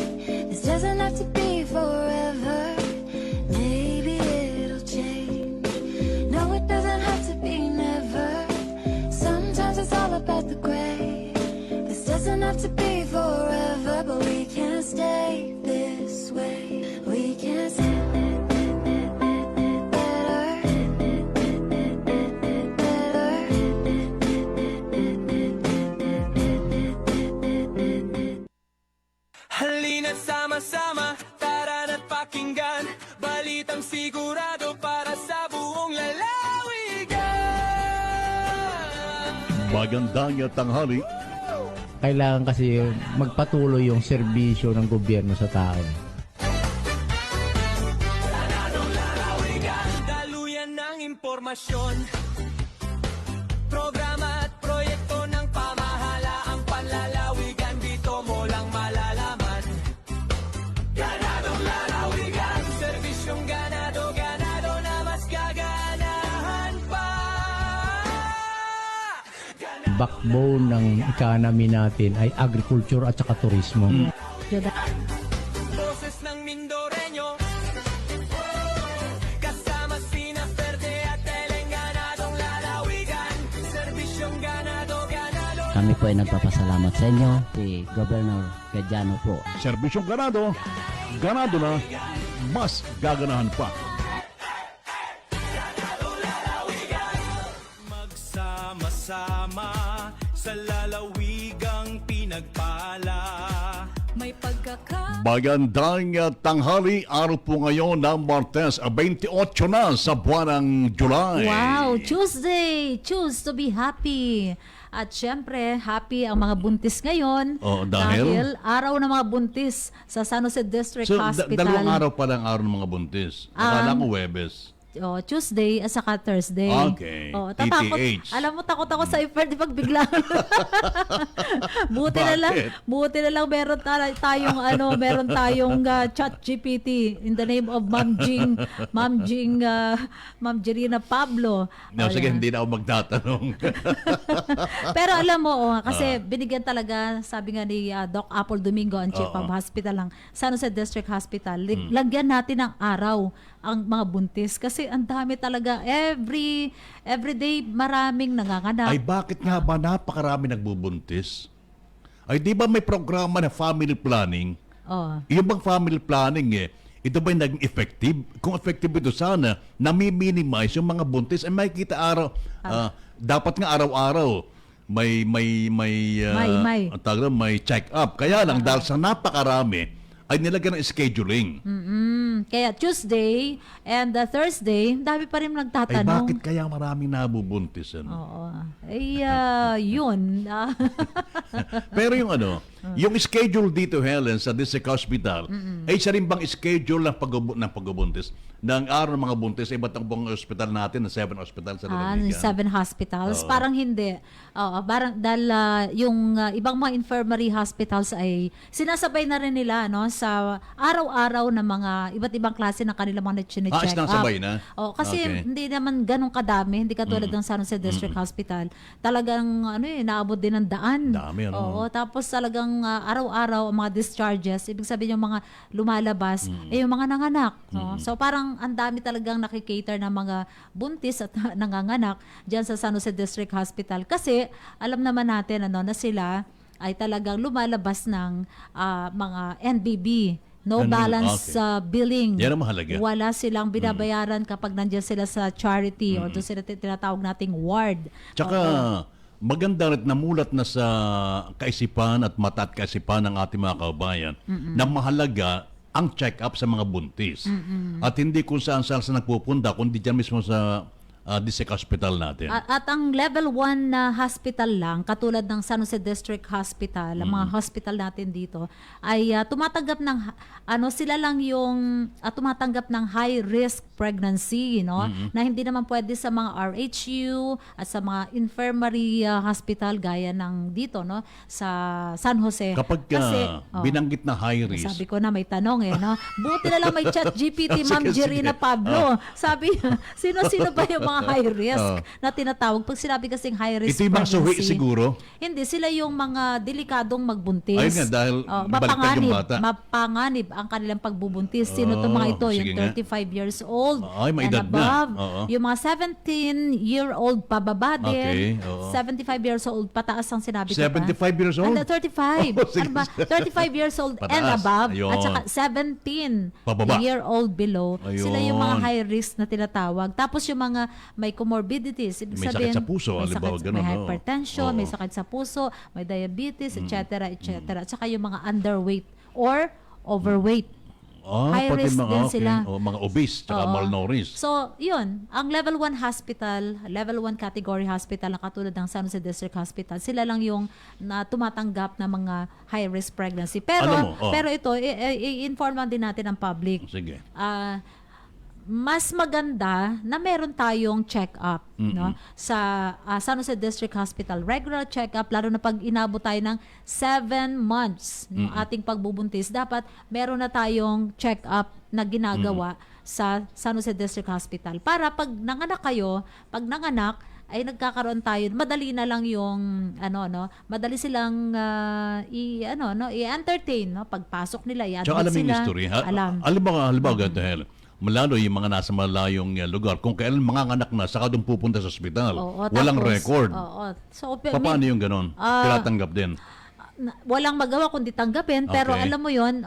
This doesn't have to be forever. Maybe it'll change. No, it doesn't have to be never. Sometimes it's all about the gray. This doesn't have to be forever, but we can't stay this way. We can't stay. Magandang tanghali. Kailangan kasi magpatuloy yung serbisyo ng gobyerno sa tao. Daluyan ng impormasyon, programa at proyekto ng pamahalaang panlalawigan, dito mo lang malalaman. Ganadong lalawigan, serbisyong ganado, ganado na mas gaganahan pa. Backbone ng economy natin ay agriculture at saka turismo. Boses ng Mindoreño, kasama sina Verde at Eleng, ganadong lalawigan, serbisyong ganado, ganado. Kami po ay nagpapasalamat sa inyo, si Governor Gadiano po. Serbisyong ganado, ganado na, mas gaganahan pa. Magsama-sama sa lalawigang pinagpala. May pagkaka... Magandang tanghali, araw po ngayon ng Martes, 28 na sa buwan ng July. Wow, Tuesday! Choose to be happy. At syempre, happy ang mga buntis ngayon. Oh, dahil? araw ng mga buntis sa San Jose District So, Hospital. dalawang araw pa lang araw ng mga buntis. Akala ko Webes. Tuesday at saka Thursday. Okay. Tatakot. TTH. Alam mo, takot ako sa pwede pag bigla. buti na lang meron tayong chat GPT in the name of Ma'am Jerina Pablo. No, sige, hindi na ako magtatanong. Pero alam mo, kasi binigyan talaga, sabi nga ni Doc Apple Domingo, ang Chief of Hospital ng San Jose District Hospital, lagyan natin ng araw ang mga buntis kasi ang dami talaga every day maraming nanganganak. Ay, bakit nga ba napakarami nagbubuntis? Ay, di ba may programa na family planning? Yung bang family planning ito ba naging effective? Kung effective ito sana, nami-minimize yung mga buntis. Ay, makikita dapat nga araw-araw may check up. Kaya lang dahil sa napakarami ay nilagyan ng scheduling. Kaya Tuesday and Thursday, dami pa rin nagtatanong. Ay, bakit kaya maraming nabubuntis? Yun. Pero yung schedule dito, Helen, sa District Hospital, ay isa rin bang schedule ng pagbubuntis? Ng araw ng mga buntis, iba't ang buong hospital natin, na 7 hospital sa lalawigan. 7 hospitals. Parang hindi. Dahil yung ibang mga infirmary hospitals ay sinasabay na rin nila sa araw-araw na mga iba't ibang klase ng kanilang mga chine-check up. Sinasabay na? Kasi hindi naman ganun kadami, hindi katulad ng San Jose District Hospital. Talagang naabot din ng daan. Dami, tapos talagang araw-araw ang mga discharges, ibig sabihin yung mga lumalabas, yung mga nanganak. So parang ang dami talagang nakikater ng mga buntis at nanganganak diyan sa San Jose District Hospital. Kasi alam naman natin na sila ay talagang lumalabas ng mga NBB. No balance billing. Yan ang mahalaga. Wala silang binabayaran kapag nandiyan sila sa charity o doon sila tinatawag nating ward. Tsaka maganda rin namulat na sa kaisipan at mata at kaisipan ng ating mga kababayan na mahalaga ang check-up sa mga buntis. At hindi kung saan-saan sa nagpupunta, kundi dyan mismo sa District Hospital natin. At ang level 1 na hospital lang, katulad ng San Jose District Hospital, ang mga hospital natin dito, ay tumatanggap ng, sila lang yung tumatanggap ng high-risk pregnancy, na hindi naman pwede sa mga RHU at sa mga infirmary hospital gaya ng dito, sa San Jose. Kapag binanggit na high risk. Sabi ko na may tanong Buti na lang may chat GPT, Ma'am Jerina Pablo. Sabi, sino ba yung mga high risk na tinatawag? Pag sinabi kasing high risk ito yung mga suwi siguro? Hindi, sila yung mga delikadong magbuntis. Ayun nga, dahil baliktad yung bata. Mapanganib ang kanilang pagbubuntis. Sino itong mga ito? Yung 35 years old and above. Yung mga 17-year-old pababa din. 75 years old pataas ang sinabi ko pa. 75 years old? 35. 35 years old and above. At saka 17-year-old below. Sila yung mga high risk na tinatawag. Tapos yung mga may comorbidities. Ibig may sabihin, sakit sa puso, may hypertension, may sakit sa puso, may diabetes, etc. At saka yung mga underweight or overweight. High pati risk din okay. sila. Mga obese, tsaka Oo. malnourished. So, yun, ang level 1 hospital, level 1 category hospital na katulad ng San Jose District Hospital, sila lang yung na tumatanggap ng mga high risk pregnancy. Pero Alam mo, pero ito i-inform lang din natin ang public. Sige. Mas maganda na meron tayong check-up no sa San Jose District Hospital, regular check-up, lalo na pag inabot tayo ng 7 months ng ating pagbubuntis, dapat meron na tayong check-up na ginagawa sa San Jose District Hospital para pag nanganak kayo, pag nanganak ay nagkakaroon tayo, madali na lang yung madali silang i-entertain, no, pagpasok nila, i-admit Tsaka alam yung sila. history. Alam. Halimbawa, ganito, Helen. Malalo yung mga nasa malayong lugar. Kung kailan mga anak na, saka doon pupunta sa ospital. Oo, Walang tapos, record. Oo. So, Paano yung ganon? Tinatanggap din. Walang magawa kundi tanggapin, pero Okay. alam mo yon,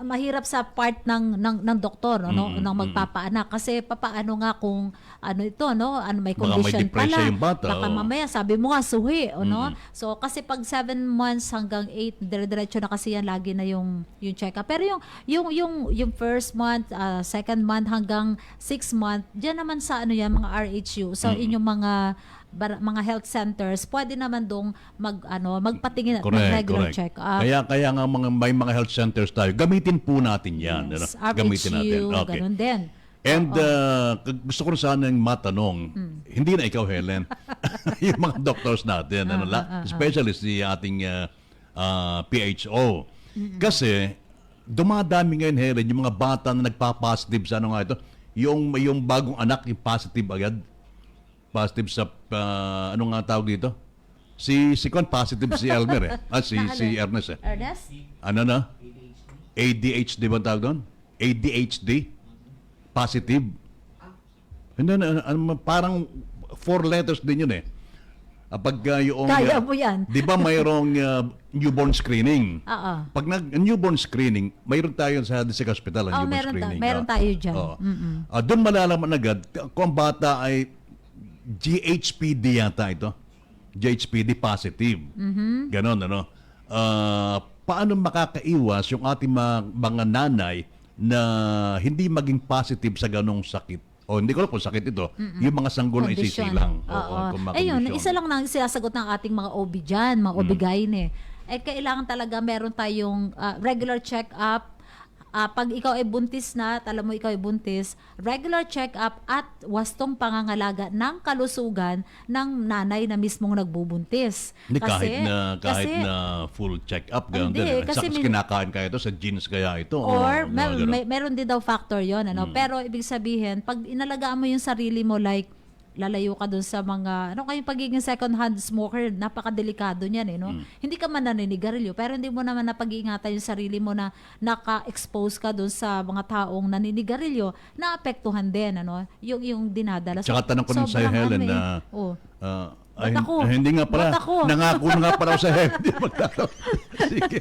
mahirap sa part ng doktor, no, ng magpapaanak, kasi papaano nga kung may Baka may condition depresya pala, yung bata, baka oo. mamaya sabi mo nga suhi, no. So kasi pag 7 months hanggang 8 dire-diretso na kasi yan, lagi na yung check-up. Pero yung first month, second month hanggang 6 month, diyan naman sa yan, mga RHU, so inyong mga health centers, pwede naman dong magpatingin at mag-regular Correct. check-up. Kaya nga may mga health centers tayo. Gamitin po natin yan. Yes, Gamitin natin. RHU, Okay. ganun din. And gusto ko rin sanang matanong, hindi na ikaw, Helen, yung mga doctors natin, especially si ating PHO. Kasi dumadami ngayon, Helen, yung mga bata na nagpa-positive sa yung bagong anak, yung positive agad. Positive sa, ano nga tawag dito? Si Kwan, positive si Elmer si Ernest Ernest? Ano na? ADHD ba tawag doon? ADHD? Positive? Hindi, parang 4 letters din yun Kaya mo yan. Di ba mayroong newborn screening? Oo. Pag newborn screening, mayroon tayo sa District Hospital ang newborn screening. Meron tayo dyan. Doon malalaman agad kung ang bata ay GHPD yata ito. GHPD positive. Ganon, paano makakaiwas yung ating mga nanay na hindi maging positive sa ganong sakit? O hindi ko alam kung sakit ito. Yung mga sanggol na isisilang. Ayun, isa lang nang sinasagot ng ating mga OB dyan, mga OB-GYN kailangan talaga meron tayong regular check-up. Pag ikaw ay buntis na, alam mo ikaw ay buntis, regular check-up at wastong pangangalaga ng kalusugan ng nanay na mismong nagbubuntis. Hindi, kahit na full check-up, gano'n din. Kasi kinakain kaya ito, sa genes kaya ito. Or meron din daw factor yon, pero ibig sabihin, pag inalagaan mo yung sarili mo, like lalayo ka dun sa mga, kayong pagiging second-hand smoker, napakadelikado niyan, Hindi ka man naninigarilyo, pero hindi mo naman napag-iingatan yung sarili mo na naka-expose ka dun sa mga taong naninigarilyo, naapektuhan din, yung dinadala. Tsaka tanong ko nun sa Helen na, hindi nga pala, nangako na nga pala sa Helen. Sige.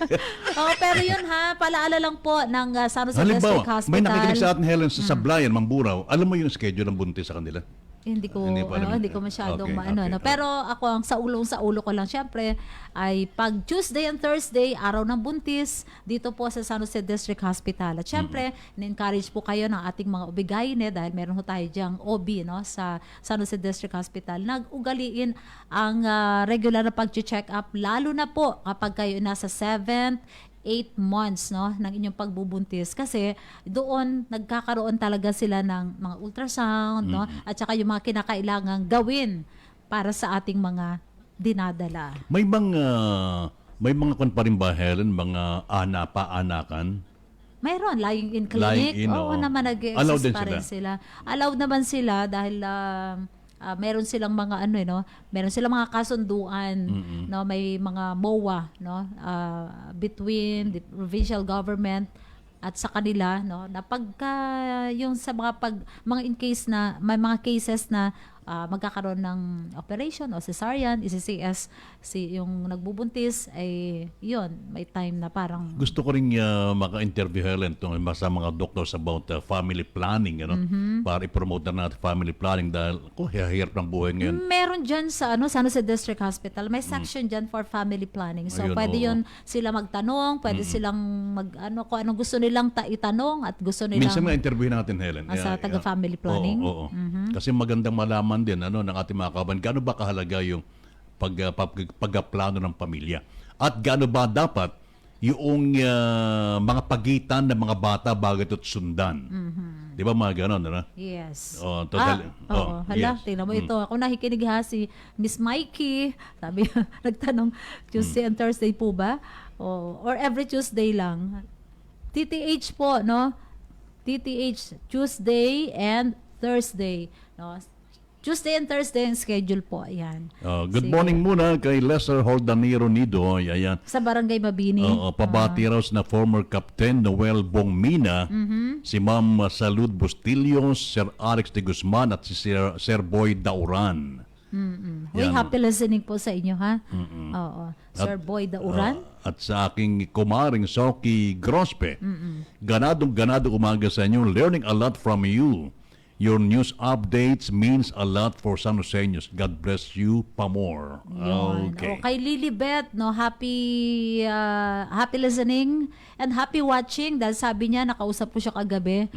Pero yun palaala lang po ng San Jose District Hospital. May nakikinig sa atin, Helen, sa Sablayan, Mamburao, alam mo yung schedule ng buntis sa kanila? Hindi ko masyadong Pero ako ang sa ulo ko lang syempre ay pag Tuesday and Thursday, araw ng buntis dito po sa San Jose District Hospital. At syempre, na-encourage po kayo ng ating mga OB-GYN dahil meron ho tayo diyang OB sa San Jose District Hospital. Nag-ugaliin ang regular na pag-check up, lalo na po kapag kayo nasa 7th 8 months ng inyong pagbubuntis, kasi doon nagkakaroon talaga sila ng mga ultrasound at saka yung mga kinakailangang gawin para sa ating mga dinadala. May mga pa rin ba, Helen, mga anakan? Mayroon, lying in clinic. Oo naman, nag-exist pa rin sila. Allowed naman sila dahil meron silang mga meron silang mga kasunduan, may mga MOA, between the provincial government at sa kanila, na pagka yung sa mga in case na may mga cases na magkakaroon ng operation o cesarean, isi-CS yung nagbubuntis, ay yun, may time na parang Gusto ko rin maka-interview, Helen, sa mga doctors about family planning, para i-promote na natin family planning dahil hirap ng buhay ngayon. meron dyan sa San Jose District Hospital, may section dyan for family planning. So, Ayun, pwede oo. yun sila magtanong, pwede silang kung anong gusto nilang itanong at gusto nilang Minsan interview natin, Helen. sa taga-family planning. Oo. Kasi magandang malaman din ng ating mga kababayan, gaano ba kahalaga yung pagplano ng pamilya? At gaano ba dapat yung mga pagitan ng mga bata bago ito't sundan? Di ba mga ganon, ano? Yes. Oh, totally. Hala, Yes. tingnan mo ito. Ako nakikinig si Miss Mikey. Sabi, nagtanong, Tuesday and Thursday po ba? Or every Tuesday lang. TTH po, no? TTH, Tuesday and Thursday. No? Tuesday and Thursday ang schedule po. Ayan. Good Sige. morning muna kay Lester Holdaniro Nido. Ayan. Sa Barangay Mabini. Pabati raw na former Captain Noel Bongmina, si Ma'am Salud Bustillo, Sir Alex de Guzman at si Sir Boy Dauran. Uy, Yan. happy listening po sa inyo, ha? Oo. Sir Boy Dauran. At sa aking kumaring Soki Grospe, ganado umaga sa inyo, learning a lot from you. Your news updates means a lot for San Joseños. God bless you, Pamor. Yun. Okay. Kay Lilibet, no, happy listening and happy watching dahil sabi niya, nakausap ko siya kagabi.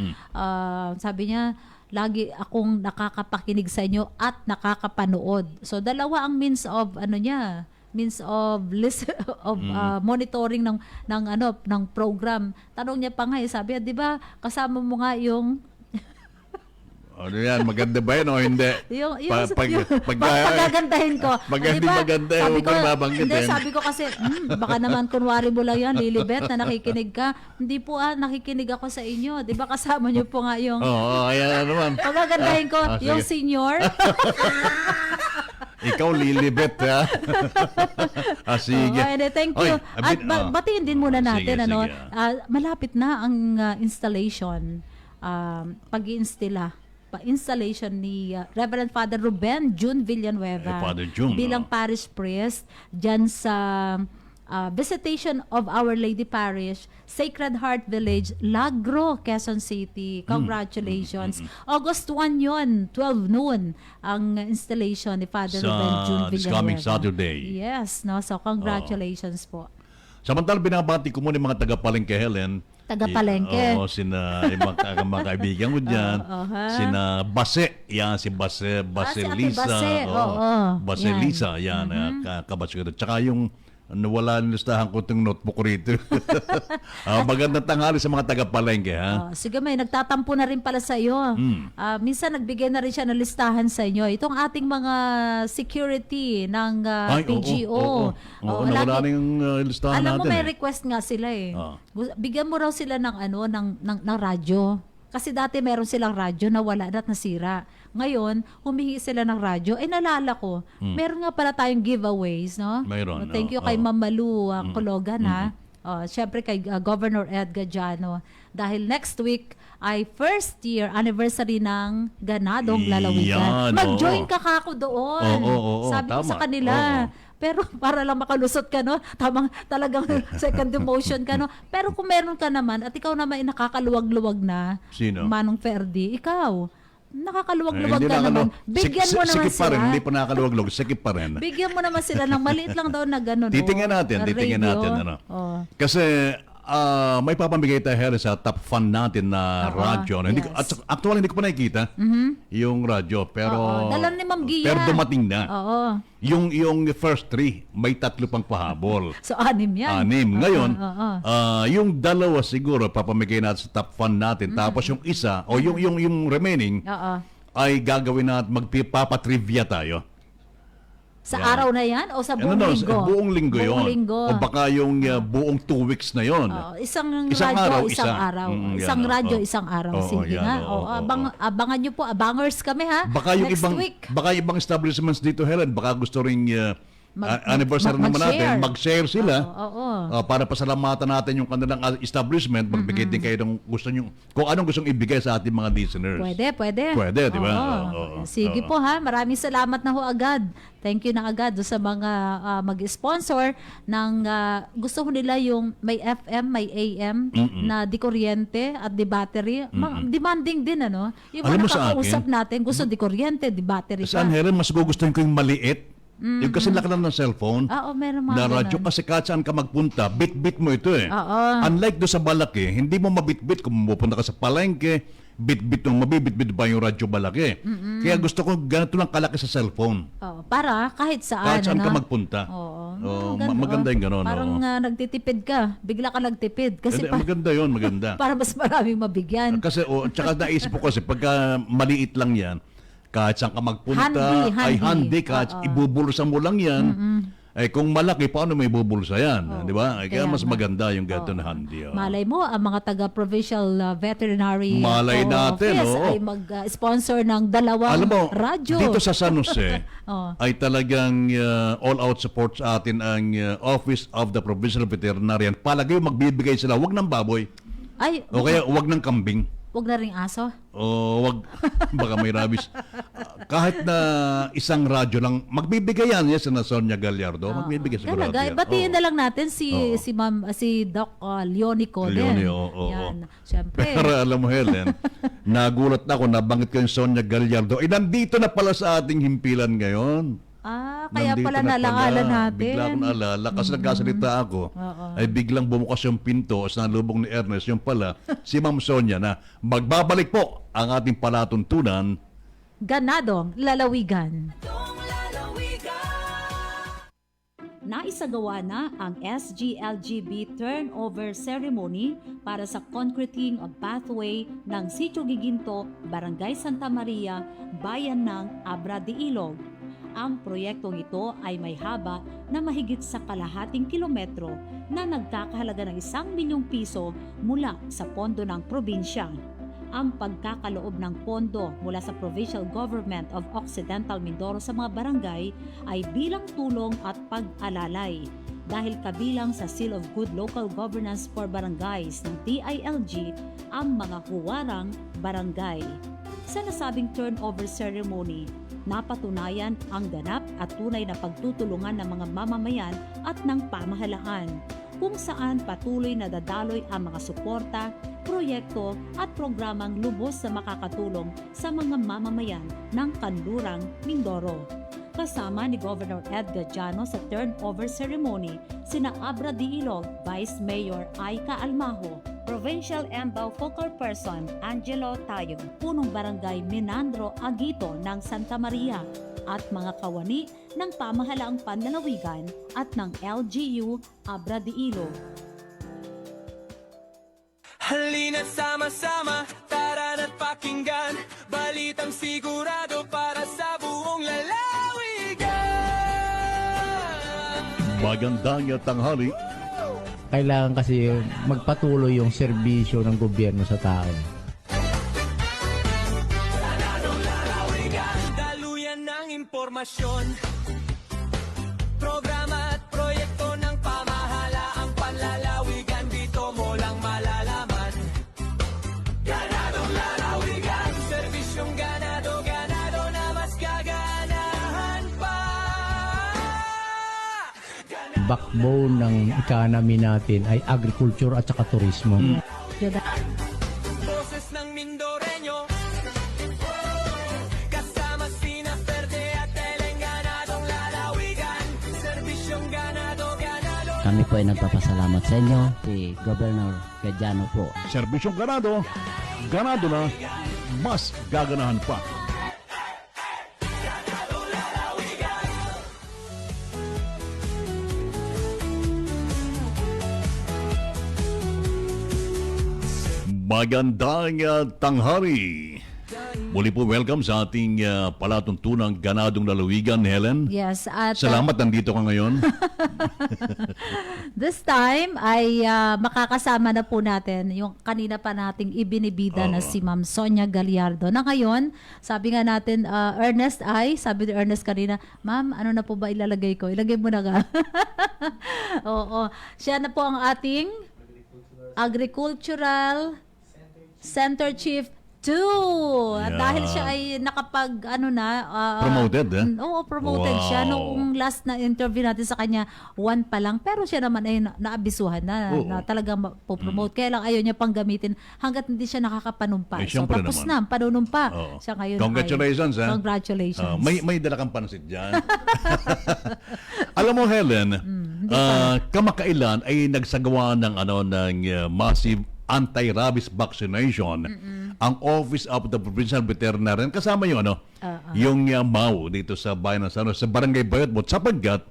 Sabi niya, lagi akong nakakapakinig sa inyo at nakakapanood. So dalawa ang means of monitoring ng program. Tanong niya pa nga, sabi niya, 'di ba, kasama mo nga yung Ano yan, maganda ba yun o hindi? pagagandahin ko. Pag hindi maganda, sabi huwag kang babanggitin. Hindi, sabi ko kasi, baka naman kunwari mo lang yan, Lilibet, na nakikinig ka. Hindi po nakikinig ako sa inyo. Di ba kasama niyo po nga yung... ayan naman. Pagagandahin ko, yung sige. senior. Ikaw, Lilibet, ha? Sige. Thank you. At batiin din muna natin, sige. malapit na ang installation, installation ni Reverend Father Ruben June Villanueva Father June, bilang parish priest dyan sa Visitation of Our Lady Parish, Sacred Heart Village, Lagro, Quezon City. Congratulations. August 1 yun, 12 noon, ang installation ni Father Ruben June Villanueva. This coming Saturday. Yes, no? So congratulations po. Samantala, binabati ko muna yung mga taga-Palengke, Helen. Taga-Palengke. Sina mga kaibigan ko dyan. Sina Base. Yan, si Base si Ate Lisa. Base. Base Yan. Lisa. Yan, kabatch ko. Tsaka yung wala listahan ko itong notebook rito. Magandang tanghali sa mga taga-Palengke, ha? Sige, may nagtatampo na rin pala sa iyo. Minsan nagbigay na rin siya ng listahan sa inyo. Itong ating mga security ng PGO. Nawala na yung listahan alam natin. mo, may request nga sila eh. Bigyan mo raw sila ng ng radyo. Kasi dati meron silang radyo na wala na at nasira. Ngayon, humingi sila ng radyo. Nalala ko, meron nga pala tayong giveaways, no? Mayroon. Thank you kay Ma'am Malu Cologan, ha? Siyempre kay Governor Ed Gadiano. Dahil next week ay first year anniversary ng Ganadong Lalawigan. Mag-join ka kako doon. Sabi ko sa kanila. Pero para lang makalusot ka, no? Talagang second demotion ka, no? Pero kung meron ka naman at ikaw naman nakakaluwag-luwag na, Sino? Manong Ferdi, ikaw. Nakakaluwag-luwag ka naman. Bigyan mo naman sikip pa rin, sila. hindi pa nakakaluwag-luwag. Sikip pa rin. Bigyan mo naman sila ng maliit lang daw na gano'n. Titingnan natin. Kasi may papamigay tayo Helen, sa top fan natin na radyo. Actually, hindi ko pa nakikita yung radyo. Pero Dala ni Ma'am Gia. Pero dumating na. Oo. Yung first 3, may 3 pang pahabol. So, 6 yan. 6. Ngayon, yung 2 siguro, papamigay natin sa top fan natin. Tapos yung isa, o yung remaining, ay gagawin natin, magpapatrivia tayo. Sa araw na yan o sa buong linggo? Buong linggo yun. Buong linggo. O baka yung buong 2 weeks na yun. Isang radyo, isang araw. Isang radyo, isang araw. Sige nga. Abangan nyo po. Abangers kami, ha? Baka yung next week. Baka ibang establishments dito, Helen, baka gusto ring anniversary naman natin, mag-share sila. Oo. Para pasalamatan natin yung kanilang establishment, magbigay din kayo ng gusto nyo, kung anong gustong ibigay sa ating mga listeners. Pwede. Pwede, di ba? Oo. Sige po ha, maraming salamat na ho agad. Thank you na agad sa mga mag-sponsor ng gusto ko nila yung may FM, may AM na di kuryente at di battery. Demanding din ano. Yung Alam mo mga sa nakakausap akin, natin, gusto di kuryente, di battery Sa Helen, mas gugustuhin ko yung maliit. Yung kasi laki lang ng cellphone. Oo, meron mga Na radyo ganun. kasi kahit saan ka magpunta, bit-bit mo ito eh. Oo. Unlike do sa balaki, hindi mo mabit-bit kung pupunta ka sa palengke, bit-bit mo, mabibit-bit ba yung radyo balaki. Kaya gusto ko ganito lang kalaki sa cellphone. Oo, para kahit saan. Kahit saan ano? ka magpunta. Oo. Maganda yung gano'n. Parang nagtitipid ka. Bigla ka nagtipid. Kasi Maganda yun, maganda. para mas maraming mabigyan. Kasi, tsaka naisip ko kasi pagka maliit lang yan, kahit saan ka magpunta, Handy. ay handy, kahit ibubulsa mo lang yan. Eh kung malaki, paano may bubulsa yan? Di ba? Kaya mas maganda yung ganito na handy. Malay mo, ang mga taga-provincial veterinary Malay natin, office ay mag-sponsor ng dalawang Alam mo, radyo. dito sa San Jose, Oo. ay talagang all-out support sa atin ang Office of the Provincial Veterinarian. Palagay magbibigay sila, wag ng baboy. Ay, O kaya wag ng kambing. wag na ring aso. O wag, baka may rabies. Kahit na isang radyo lang, magbibigay yan yes, na Sonia Gallardo. Magbibigay sigurado Talaga, yan. batiin na lang natin si Doc Leonico din. Leonie, oo. Yan. Siyempre. Pero alam mo, Helen, nagulat na ako, nabanggit ko yung Sonia Gallardo. Nandito na pala sa ating himpilan ngayon. Kaya Nandito pala na naalala natin. Bigla akong naalala. Kasi nagkasalita ako, ay biglang bumukas yung pinto sa nalubong ni Ernest. Yung pala, si Ma'am Sonia na magbabalik po ang ating palatuntunan. Ganadong lalawigan. Naisagawa na ang SGLGB turnover ceremony para sa concreting of pathway ng Sitio Giginto, Barangay Santa Maria, Bayan ng Abra de Ilog. Ang proyektong ito ay may haba na mahigit sa kalahating kilometro na nagkakahalaga ng 1 milyong piso mula sa pondo ng probinsya. Ang pagkakaloob ng pondo mula sa Provincial Government of Occidental Mindoro sa mga barangay ay bilang tulong at pag-alalay dahil kabilang sa Seal of Good Local Governance for Barangays ng DILG ang mga huwarang barangay. Sa nasabing turnover ceremony, napatunayan ang ganap at tunay na pagtutulungan ng mga mamamayan at ng pamahalaan, kung saan patuloy na dadaloy ang mga suporta, proyekto at programang lubos na makakatulong sa mga mamamayan ng Kanlurang, Mindoro. Kasama ni Governor Ed Gadiano sa turnover ceremony, sina Abra de Ilog, Vice Mayor Aika Almajo, Provincial Embao Focal Person Angelo Tayo, Punong Barangay Minandro Agito ng Santa Maria, at mga kawani ng Pamahalaang Panlalawigan at ng LGU Abra de Ilog. Halina't sama-sama, tara na't pakinggan balitang sigurado para sa buong lalawigan. Magandang tanghali. Kailangan kasi magpatuloy yung serbisyo ng gobyerno sa tao. Daluyan ng impormasyon, programa at proyekto ng pamahalaang panlalawigan, dito mo lang malalaman. Ganadong lalawigan, serbisyong ganado, ganado na mas gaganahan pa. Backbone ng economy natin ay agriculture at saka turismo. Boses ng Mindoreño, kasama sina Verde at Eleng, ganadong lalawigan, serbisyong ganado, ganado. Kami po ay nagpapasalamat sa inyo, si Governor Gadiano po. Serbisyong ganado, ganado na, mas gaganahan pa. Magandang tanghali. Muli po welcome sa ating palatuntunang ganadong lalawigan, Helen. Yes, at Salamat, nandito ka ngayon. this time ay makakasama na po natin yung kanina pa nating ibinibida na si Ma'am Sonia Gallardo. Na ngayon, sabi nga natin, sabi ni Ernest kanina, Ma'am, ano na po ba ilalagay ko? Ilagay mo na ka. Oo. Siya na po ang ating Agricultural Center Chief 2. At Yeah. dahil siya ay nakapag Promoted, Oo, promoted siya. Wow. Noong last na interview natin sa kanya, 1 pa lang. Pero siya naman ay naabisuhan na, Oo. na talagang po-promote. Kaya lang ayaw niya pang gamitin hanggat hindi siya nakakapanumpa. Eh, So syempre tapos naman. na, panunumpa. Oo. Siya ngayon. Congratulations, ha? Congratulations. May dala kang pansit dyan. Alam mo, Helen, kamakailan ay nagsagawa ng massive anti-rabies vaccination ang Office of the Provincial Veterinarian, kasama yung yung MAU dito sa bayan ng sa Barangay Bayotbot, sapagkat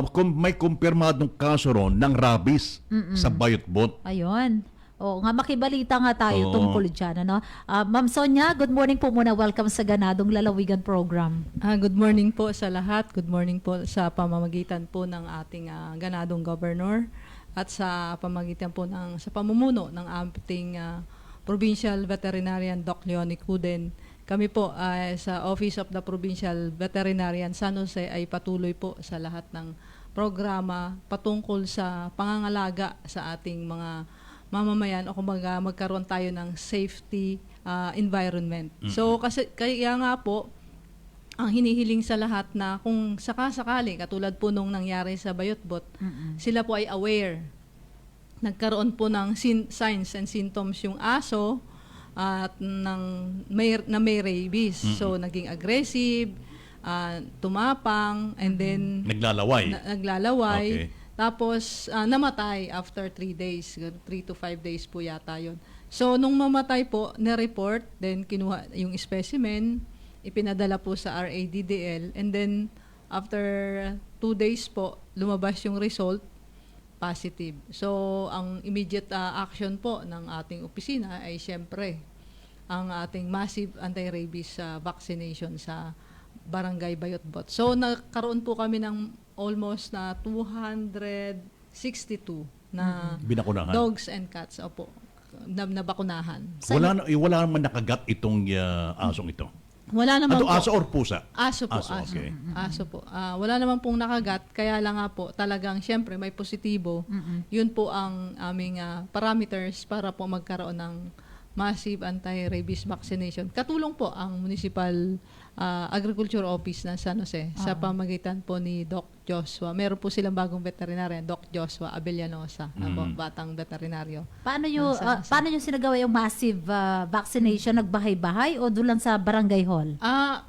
kung may kumpirmadong kaso ron ng rabies sa Bayotbot. Ayun. Oo nga, makibalita nga tayo Oo. tungkol dyan. Ma'am Sonia, good morning po muna. Welcome sa Ganadong Lalawigan Program. Good morning po sa lahat. Good morning po sa pamamagitan po ng ating ganadong governor at sa pamamagitan po sa pamumuno ng ating Provincial Veterinarian Doc Leonie Cuden. Kami po sa Office of the Provincial Veterinarian San Jose ay patuloy po sa lahat ng programa patungkol sa pangangalaga sa ating mga mamamayan o kumbaga magkaroon tayo ng safety environment. So kaya nga po ang hinihiling sa lahat na kung sakasakali katulad po nung nangyari sa Bayotbot, sila po ay aware. Nagkaroon po ng signs and symptoms yung aso at may rabies. So naging aggressive, tumapang, and then Okay. naglalaway. Tapos namatay after 3 days, 3 to 5 days po yata yun. So nung mamatay po, na-report, then kinuha yung specimen, ipinadala po sa RADDL, and then after 2 days po, lumabas yung result, positive. So ang immediate action po ng ating opisina ay siyempre ang ating massive anti-rabies vaccination sa Barangay Bayotbot. So nagkaroon po kami ng almost na 262 na Binakunahan. dogs and cats na bakunahan. Wala naman nakagat itong asong ito. Wala naman po. Aso or pusa? Aso po. Okay. Aso po. Wala naman pong nakagat, kaya lang nga po talagang siyempre may positibo. Yun po ang aming parameters para po magkaroon ng massive anti-rabies vaccination. Katulong po ang Municipal Agriculture Office ng San Jose sa pamagitan po ni Doc Joshua. Meron po silang bagong veterinarian, Doc Joshua Abellanosa, batang veterinaryo. Paano nyo sinagawa yung massive vaccination? Nagbahay-bahay o doon lang sa barangay hall?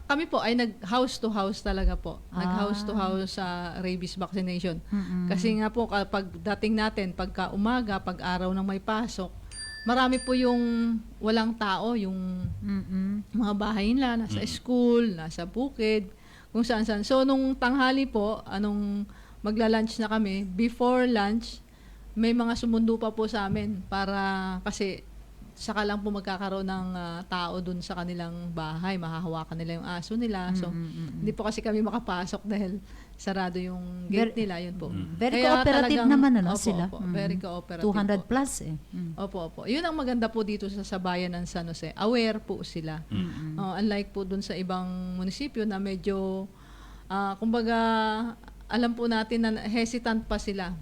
Kami po ay nag-house to house talaga po. Nag-house to house rabies vaccination. Kasi nga po kapag dating natin, pagka umaga, pag araw ng may pasok, marami po yung walang tao, yung mga bahay nila, nasa school, nasa bukid, kung saan-saan. So, nung tanghali po, magla-lunch na kami, before lunch, may mga sumundo pa po sa amin kasi saka lang po magkakaroon ng tao dun sa kanilang bahay, mahahawakan nila yung aso nila. So, hindi po kasi kami makapasok dahil sarado yung gate nila, yun po. Very Kaya cooperative naman sila. Opo, very cooperative 200 po. plus eh. Opo. Yun ang maganda po dito sa bayan ng San Jose. Aware po sila. Unlike po dun sa ibang munisipyo na medyo, kumbaga, alam po natin na hesitant pa sila.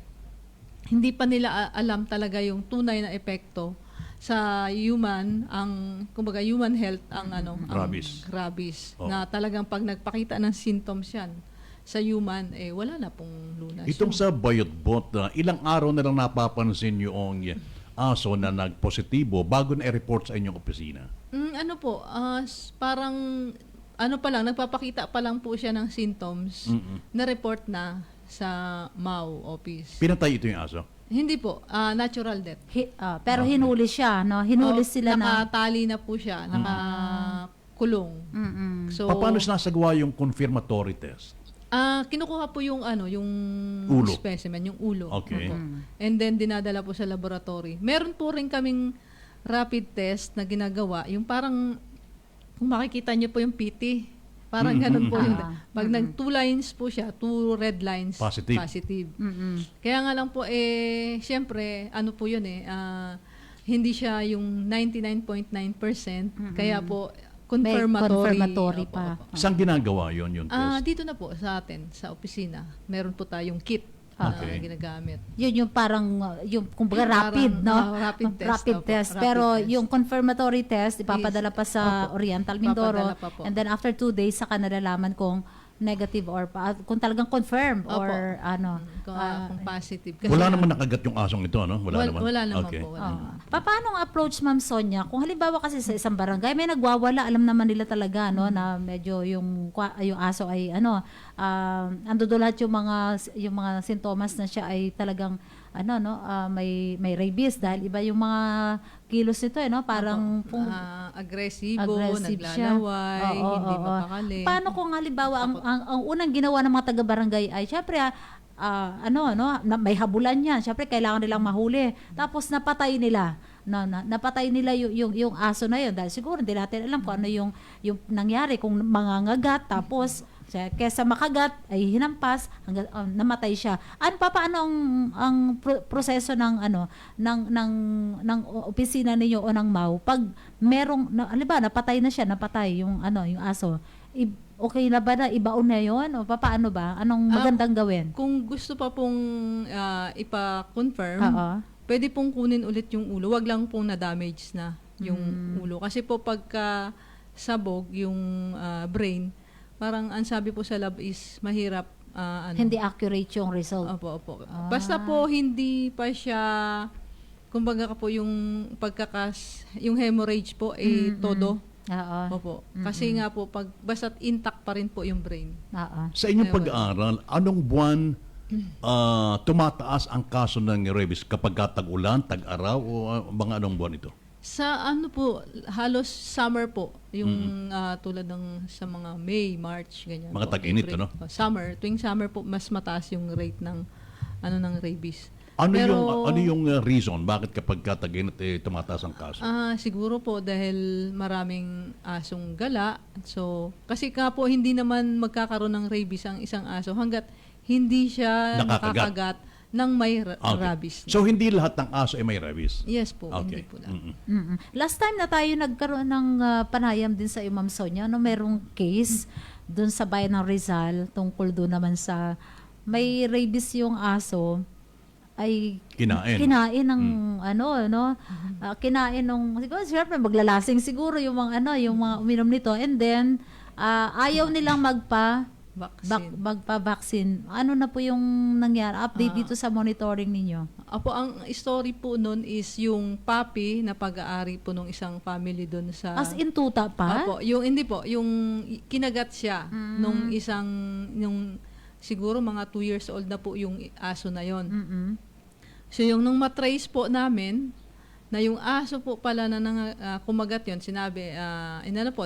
Hindi pa nila alam talaga yung tunay na epekto sa human, kumbaga human health, ang rabies. Na talagang pag nagpakita ng symptoms yan, sa human, wala na pong lunas. Itong sa Bayotbot, ilang araw na lang napapansin yung aso na nagpositibo bago na i-report sa inyong opisina? Parang, nagpapakita pa lang po siya ng symptoms, na-report na sa MAU office. Pinatay ito yung aso? Hindi po, natural death. Pero hinuli siya, no? Hinuli sila nakatali na po siya, nakakulong. So, paano sinasagawa yung confirmatory test? Kinukuha po yung ulo. Specimen, yung ulo. Okay. And then dinadala po sa laboratory. Meron po rin kaming rapid test na ginagawa, yung parang kung makikita niyo po yung PT, parang ganun po yung, pag nag 2 lines po siya, 2 red lines, Positive. Kaya nga lang po, syempre, ano po yun hindi siya yung 99.9%, kaya po, confirmatory pa. Saan ginagawa yung test? Dito na po sa atin, sa opisina. Meron po tayong kit na ginagamit. Yun yung parang, yung kumbaga rapid, no? Rapid test. Pero Rapid test. yung confirmatory test, ipapadala pa sa Oriental Mindoro. Ipapadala pa po. And then after 2 days, saka nalalaman kung negative or kung talagang confirm or ano. Kung positive. Kasi Wala naman nakagat yung asong ito, no? Wala naman. Wala naman Okay. po. Wala naman. Paano ang approach, Ma'am Sonia? Kung halimbawa kasi sa isang barangay may nagwawala, alam naman nila talaga no na medyo yung aso ay ando lahat yung mga sintomas na siya ay talagang may rabies dahil iba yung mga kilos nito no parang agresibo, siya. naglalaway, hindi mapakali. Paano kung halimbawa ang unang ginawa ng mga taga-barangay ay syempre may habulan yan. Syempre kailangan nilang mahuli. Tapos napatay nila. Napatay nila yung aso na yun dahil siguro hindi natin alam kung ano yung nangyari kung mangangagat tapos kesa makagat ay hinampas hanggang namatay siya. Paano ang proseso ng opisina ninyo o ng MAU pag merong napatay na siya, yung aso. Okay na ba na ibaon na yun o paano ba? Anong magandang gawin? Kung gusto pa pong ipa-confirm, pwede pong kunin ulit yung ulo. Wag lang pong na-damage na yung ulo. Kasi po pagka sabog yung brain, parang ang sabi po sa lab is mahirap hindi accurate yung result. Opo. Basta po hindi pa siya kumbaga po yung yung hemorrhage po todo. Opo. Kasi nga po basta't intact pa rin po yung brain. Sa inyong pag-aaral, anong buwan tumataas ang kaso ng rabies? Kapag tag-ulan, tag-araw o mga anong buwan ito? Sa halos summer po, yung tulad ng sa mga May, March, ganyan. Mga po, tag-init, April. ano? Tuwing summer po, mas mataas yung rate ng rabies. Ano yung reason bakit kapag tag-init tumataas ang kaso? Siguro po dahil maraming asong gala. So, kasi po hindi naman magkakaroon ng rabies ang isang aso hanggat hindi siya nakakagat ng may rabies. So, hindi lahat ng aso ay may rabies? Yes po, hindi po lahat. Last time na tayo nagkaroon ng panayam din sa Ma'am Sonia, merong case doon sa bayan ng Rizal tungkol doon naman sa may rabies yung aso ay kinain ng kinain ng siguro syempre maglalasing siguro yung mga uminom nito and then ayaw nilang magpa-vaccine. Ano na po yung nangyari? Update dito sa monitoring ninyo? Ang story po nun is yung puppy na pag-aari po nung isang family doon sa... As in tuta pa? Hindi po. Yung kinagat siya nung siguro mga 2 years old na po yung aso na yon. So yung nung matrace po namin, na yung aso po pala na kumagat yon, sinabi,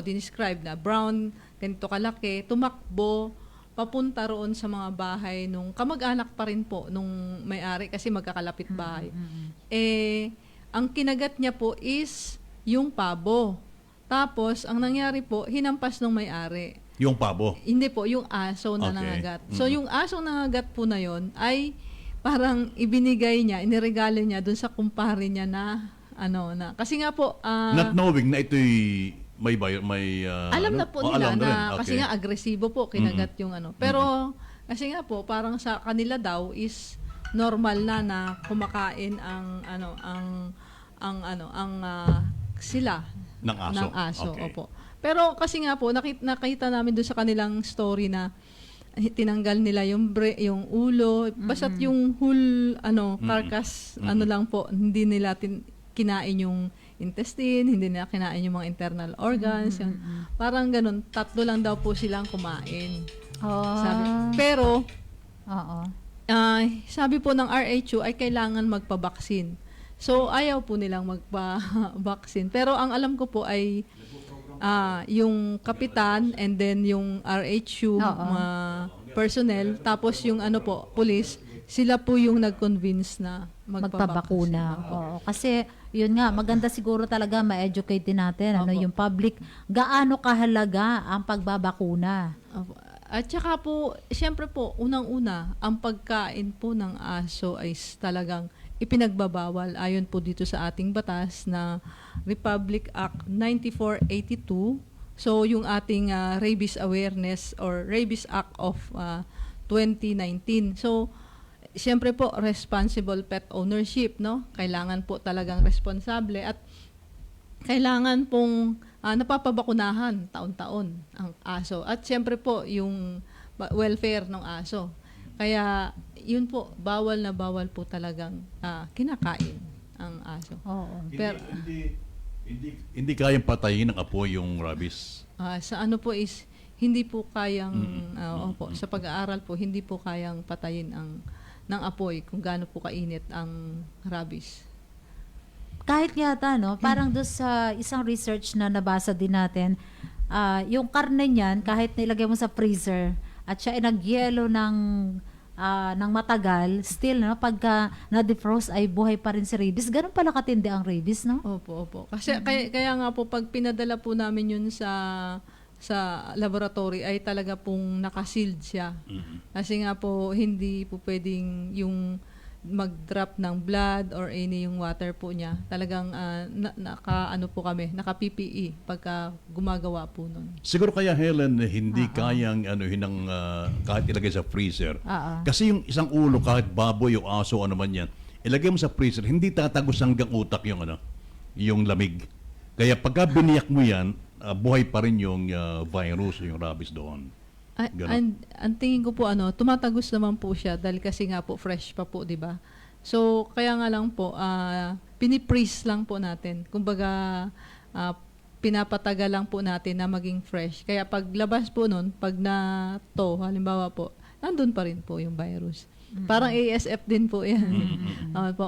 dinescribe na brown, ganito kalaki, tumakbo, papunta roon sa mga bahay nung kamag-anak pa rin po nung may-ari kasi magkakalapit bahay. Ang kinagat niya po is yung pabo. Tapos, ang nangyari po, hinampas nung may-ari. Yung pabo? Hindi po, yung aso na nangagat. So, yung aso nangagat po na yon ay parang ibinigay niya, iniregalo niya dun sa kumpare niya na kasi nga po not knowing na ito'y may alam na po nila na kasi nga agresibo po kinagat yung pero kasi nga po parang sa kanila daw is normal na kumakain sila ng aso. Okay. Opo. Pero kasi nga po nakita namin doon sa kanilang story na tinanggal nila yung ulo, basta't yung whole carcass lang po, hindi nila kinain yung intestine, hindi nila kinain yung mga internal organs. Parang ganun, 3 lang daw po silang kumain. Pero sabi po ng RHU ay kailangan magpa-vaccine. So ayaw po nilang magpa-vaccine. Pero ang alam ko po ay yung kapitan and then yung RHU personnel tapos yung police sila po yung nag-convince na magpabakuna. Oo, kasi yun nga, maganda siguro talaga ma-educate din natin yung public gaano kahalaga ang pagbabakuna. Opo. At saka po, siyempre po, unang-una, ang pagkain po ng aso ay talagang ipinagbabawal ayon po dito sa ating batas na Republic Act 9482. So, yung ating Rabies Awareness or Rabies Act of 2019. So, siyempre po, responsible pet ownership, no? Kailangan po talagang responsable at kailangan pong napapabakunahan taon-taon ang aso. At siyempre po, yung welfare ng aso. Kaya, yun po, bawal na bawal po talagang kinakain ang aso. Oo. Pero, Hindi kayang patayin ng apoy yung rabies. sa ano po is, hindi po kayang, opo, sa pag-aaral po, hindi po kayang patayin ng apoy kung gaano po kainit ang rabies. Kahit yata, no, parang doon sa isang research na nabasa din natin, yung karne niyan, kahit nilagay mo sa freezer, at siya ay nagyelo ng matagal, still, no, pagka na-defrost ay buhay pa rin si rabies. Ganun pala katindi ang rabies, no? Opo. Kasi kaya nga po, pag pinadala po namin yun sa laboratory, ay talaga pong nakasealed siya. Kasi nga po, hindi po pwedeng yung mag-drop ng blood or any yung water po niya. Talagang naka-PPE pagka gumagawa po nun. Siguro kaya, Helen, hindi kayang kahit ilagay sa freezer. Kasi yung isang ulo, kahit baboy o aso, ano man yan, ilagay mo sa freezer, hindi tatagos hanggang utak yung lamig. Kaya pagka biniyak mo yan, buhay pa rin yung virus, yung rabies doon. Ang tingin ko po, tumatagos naman po siya dahil kasi nga po fresh pa po, di ba? So, kaya nga lang po, piniprease lang po natin. Kumbaga, pinapatagal lang po natin na maging fresh. Kaya paglabas po nun, pag halimbawa po, nandun pa rin po yung virus. Parang ASF din po yan.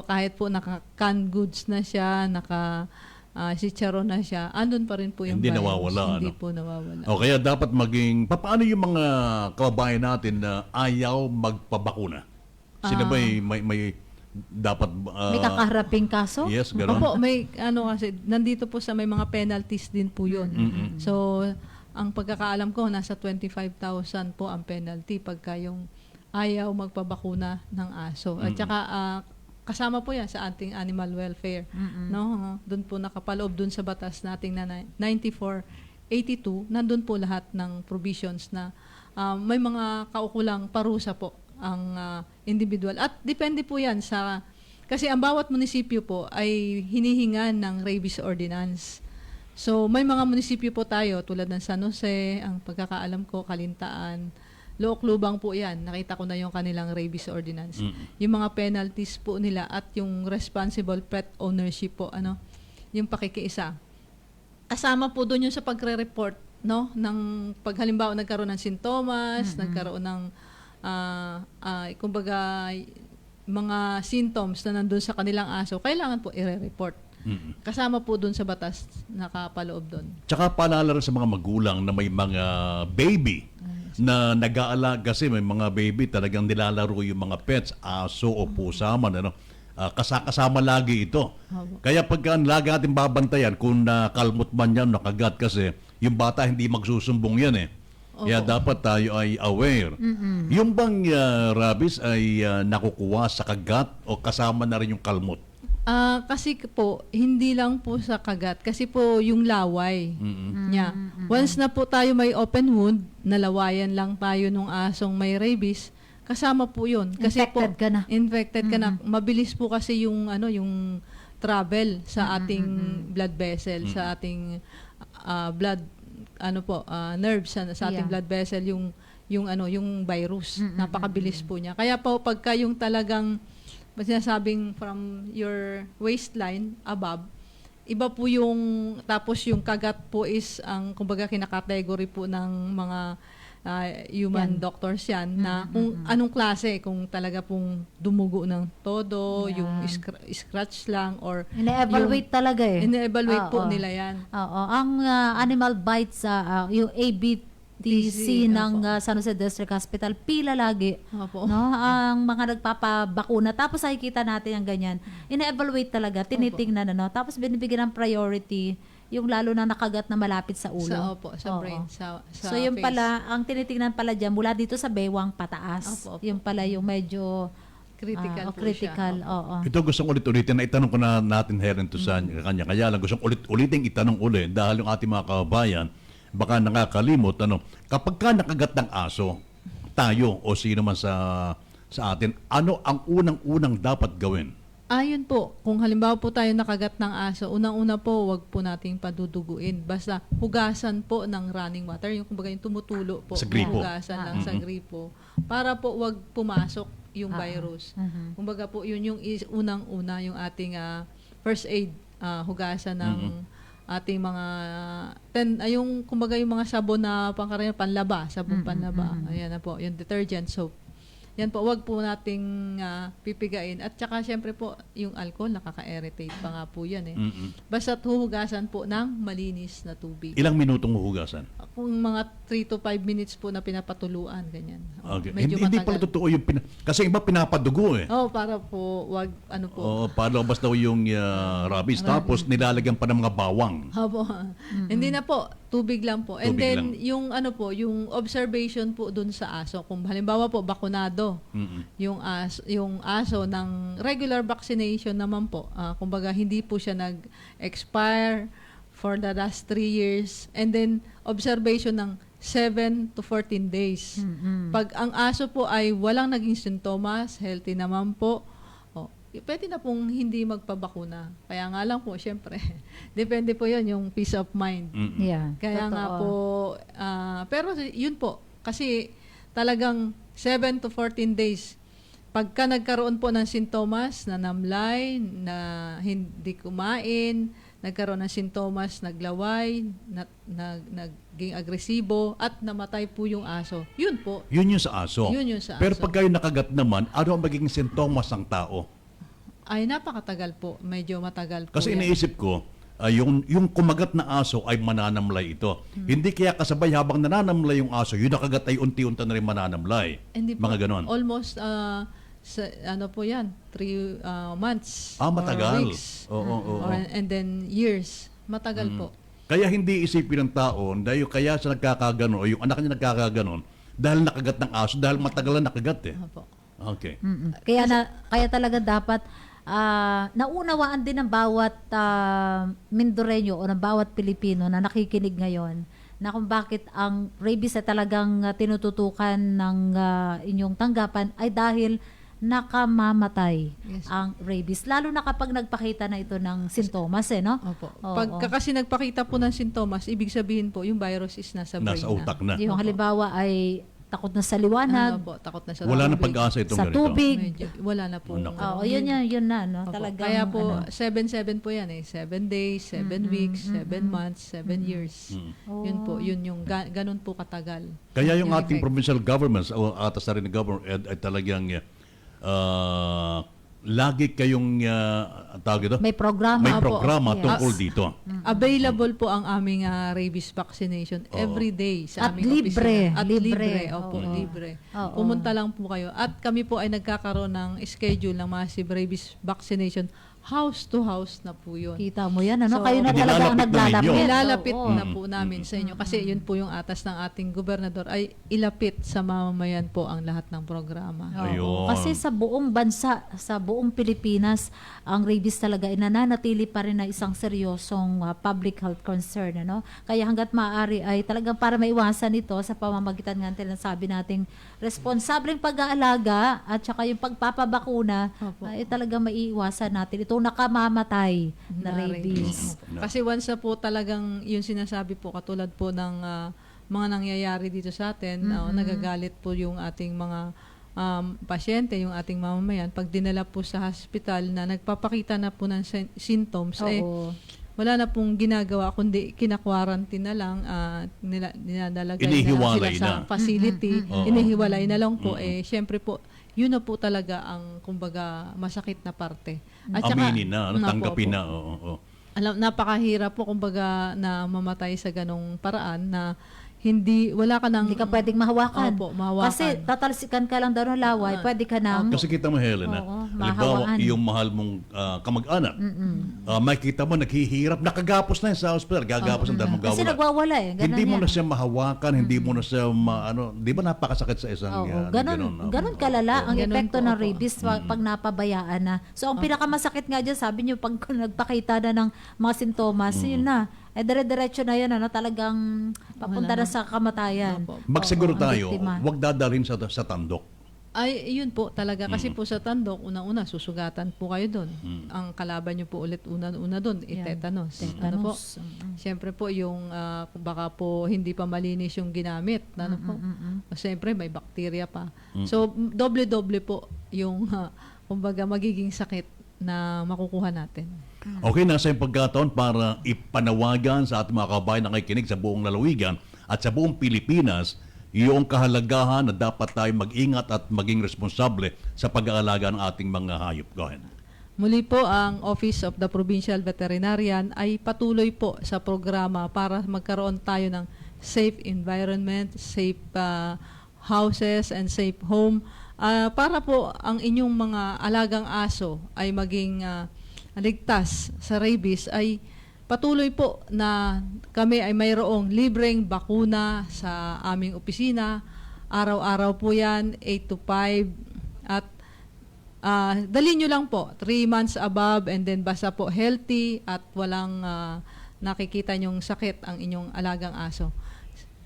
Kahit po naka-canned goods na siya, chicharon na siya, andun pa rin po yung hindi virus. nawawala. Hindi po nawawala. O kaya dapat paano yung mga kababayan natin na ayaw magpabakuna? Sila ba may dapat... may kakaharaping kaso? Yes, gano'n. Opo, may kasi, nandito po sa may mga penalties din po yun. So, ang pagkakaalam ko, nasa 25,000 po ang penalty pagka yung ayaw magpabakuna ng aso. At saka, kasama po yan sa ating animal welfare. No? Doon po nakapaloob doon sa batas nating na 9482, nandun po lahat ng provisions na may mga kaukulang parusa po ang individual. At depende po yan kasi ang bawat munisipyo po ay hinihingan ng rabies ordinance. So may mga munisipyo po tayo tulad ng San Jose, ang pagkakaalam ko, Kalintaan, Looc-Lubang po yan. Nakita ko na yung kanilang rabies ordinance. Yung mga penalties po nila at yung responsible pet ownership po, yung pakikiisa. Kasama po doon yung sa pagre-report, no? Ng paghalimbawa nagkaroon ng sintomas, nagkaroon ng kumbaga mga symptoms na nandun sa kanilang aso, kailangan po i-report. Kasama po doon sa batas, nakapaloob doon. Tsaka paalala rin sa mga magulang na may mga baby na nag-aalaga, kasi may mga baby talagang nilalaro yung mga pets, aso o pusa man, kasama lagi ito. Kaya pagka lagi natin babantayan kung nakalmot man yan, nakagat, kasi yung bata hindi magsusumbong yan Kaya dapat tayo ay aware. Yung bang rabies ay nakukuha sa kagat o kasama na rin yung kalmot? Kasi po, hindi lang po sa kagat. Kasi po, yung laway niya. Once na po tayo may open wound, nalawayan lang tayo nung asong may rabies, kasama po yun. Kasi infected ka na. Infected ka na. Mabilis po kasi yung travel sa ating blood vessel, sa ating blood, nerves, sa ating blood vessel, yung virus. Napakabilis po niya. Kaya po, pagka yung talagang sinasabing from your waistline above, iba po tapos yung kagat po is kumbaga kinakategory po ng mga human doctors yan, na kung anong klase, kung talaga pong dumugo ng todo, yung scratch lang, or ine-evaluate talaga ine-evaluate po nila yan. Ang animal bites, yung TC ng San Jose District Hospital, pila lagi. Opo. No, ang mga nagpapabakuna. Tapos nakikita natin ang ganyan. Ina-evaluate talaga, tinitingnan ano. Tapos binibigyan ng priority yung lalo na nakagat na malapit sa ulo. Sa brain. Sa So yung face. pala, ang tinitingnan pala dyan, mula dito sa bewang pataas. Opo. Yung pala yung medyo Critical po critical. siya. Oo. Ito gustong ulit-ulitin na itanong ko na natin Helen to sa kanya. Kaya lang gustong ulit-ulitin itanong ulit dahil yung ating mga kababayan baka nakakalimot kapag ka nakagat ng aso, tayo o sino man sa atin, ano ang unang-unang dapat gawin? Ayun po, kung halimbawa po tayo nakagat ng aso, unang-una po, wag po nating paduduguin. Basta hugasan po ng running water, yung kumbaga yung tumutulo po, Sa gripo. hugasan lang sa gripo. Para po wag pumasok yung virus. Kumbaga po, yun yung unang-una, yung ating first aid, hugasan ng ating mga yung kumbaga yung mga sabon na pangkaraniwan panlaba, sabon panlaba. Ayan na po, yung detergent soap. Yan po, wag po nating pipigain. At saka syempre po, yung alcohol, nakaka-irritate pa nga po yan eh. Basta huhugasan po ng malinis na tubig. Ilang minutong huhugasan? Kung mga 3 to 5 minutes po na pinapatuluan, ganyan. Okay. Medyo Hindi matagal. pala totoo yung kasi iba pinapadugo eh. Para po, wag, ano po. Palabas daw yung rabies. Tapos nilalagyan pa ng mga bawang. Opo. Hindi na po, tubig lang po. And Tubig then, lang. yung ano po, yung observation po dun sa aso. Kung halimbawa po, bakunado, yung aso ng regular vaccination naman po. Kumbaga, hindi po siya nag-expire for the last 3 years. And then, observation ng 7 to 14 days. Pag ang aso po ay walang naging sintomas, healthy naman po, pwede na pong hindi magpabakuna. Kaya nga lang po, syempre, depende po yun, yung peace of mind. Yeah, Kaya totoo. nga po, pero yun po, kasi talagang 7 to 14 days, pagka nagkaroon po ng sintomas, na namlay, na hindi kumain, nagkaroon ng sintomas, naglaway, naging agresibo, at namatay po yung aso. Yun po. Yun yung sa aso. Yun yung sa Pero aso. pag kayo nakagat naman, ano ang magiging sintomas ng tao? Ay, napakatagal po. Medyo matagal po. Kasi yan. iniisip ko, yung kumagat na aso ay mananamlay ito. Hindi kaya kasabay habang nananamlay yung aso, yung nakagat ay unti-unti na rin mananamlay. Hindi po. Mga ganon. Almost, ano po yan, 3 months. Matagal. Or weeks. Oo. And then years. Matagal po. Kaya hindi isipin ng tao, dahil kaya siya nagkakaganon, o yung anak niya nagkakaganon, dahil nakagat ng aso, dahil matagal na nakagat eh. Opo. Okay. Kaya talaga dapat naunawaan din ng bawat Mindoreño o ng bawat Pilipino na nakikinig ngayon na kung bakit ang rabies ay talagang tinututukan ng inyong tanggapan ay dahil nakamamatay ang rabies. Lalo na kapag nagpakita na ito ng sintomas no? Opo. Oo. Pagka kasi nagpakita po ng sintomas, ibig sabihin po, yung virus is nasa brain Nasa utak na. Yung halimbawa ay takot na sa liwanag, takot na sa Wala na tubig. pag-asa itong sa ganito. tubig. Wala na po. Oo, yun na, no? Opo. Talagang, Kaya po, 7-7 po yan eh. 7 days, 7 weeks, 7 months, 7 years. Yun po, yun yung ganun po katagal. Kaya yung ating effect. provincial governments o atas na rin ng government ay talagang lagi kayong tawag ito? May programa. May Opo. programa Yes. tungkol dito. Available po ang aming rabies vaccination every day sa At aming libre. opisina. At Libre. Opo, Oo. libre. Oo. Pumunta lang po kayo. At kami po ay nagkakaroon ng schedule ng massive rabies vaccination. House to house na po yun. Kita mo yan, ano? So, Kayo na talaga ang Nilalapit na naglalapit. ninyo. Ilalapit Oo. na po namin sa inyo. Kasi yun po yung atas ng ating gobernador ay ilapit sa mamamayan po ang lahat ng programa. Oo. Ayun. Kasi sa buong bansa, sa buong Pilipinas, ang rabies talaga ay nananatili pa rin na isang seryosong public health concern. Ano? Kaya hanggat maaari ay talagang para maiwasan ito sa pamamagitan nga ng sabi nating responsableng pag-aalaga at saka yung pagpapabakuna Opo. ay talagang maiiwasan natin itong nakamamatay na rabies. Kasi once na po talagang yung sinasabi po, katulad po ng mga nangyayari dito sa atin, nagagalit po yung ating mga pasyente, yung ating mamamayan, pag dinala po sa hospital na nagpapakita na po ng symptoms, wala na pong ginagawa kundi kinakwarantin na lang, ninadalagay Inihiwalay na sila sa na. facility, Oo. inihiwalay na lang po. Syempre po, yun na po talaga ang kumbaga masakit na parte. At saka- Aminin na, tanggapin Opo. na. Oo. Alam, napakahirap po kumbaga na mamatay sa ganong paraan na wala ka nang... Hindi ka pwedeng mahawakan. Opo, mahawakan. Kasi tatalsikan ka lang daw ng laway, pwede ka nang... Kasi kita mo, Helena, Oo, halimbawa, mahawaan. yung mahal mong kamag-anak, makikita mo, naghihirap, nakagapos na yun sa hospital, gagapos ang dahil Kasi nagwawala eh. Ganun Hindi mo yan. na siya mahawakan, hindi mo na siya, di ba napakasakit sa isang... Oo, ganun kalala ang Ganun epekto po, ng opo. rabies pag napabayaan na. So, ang pinakamasakit nga dyan, sabi niyo, pag nagpakita na ng mga sintomas, yun na. Dire-diretso na yun, talagang papunta na sa kamatayan. Magsiguro Oo, ang tayo, biktima. huwag dadalhin sa tandok. Ay, yun po talaga. Kasi po sa tandok, unang-una, susugatan po kayo doon. Ang kalaban nyo po ulit una doon, tetanus. Ano po? Siyempre po, yung baka po hindi pa malinis yung ginamit. Ano po? Siyempre, may bakterya pa. So, doble-doble po yung, kumbaga, magiging sakit na makukuha natin. Okay, nasa yung pagkataon para ipanawagan sa ating mga kabayan na nakikinig sa buong lalawigan at sa buong Pilipinas yung kahalagahan na dapat tayo mag-ingat at maging responsable sa pag-aalaga ng ating mga hayop. Go ahead. Muli po, ang Office of the Provincial Veterinarian ay patuloy po sa programa para magkaroon tayo ng safe environment, safe houses, and safe home para po ang inyong mga alagang aso ay maging ligtas sa rabies. Ay patuloy po na kami ay mayroong libreng bakuna sa aming opisina. Araw-araw po yan, 8 to 5. At dalhin nyo lang po, 3 months above, and then basta po healthy at walang nakikita nyong sakit ang inyong alagang aso.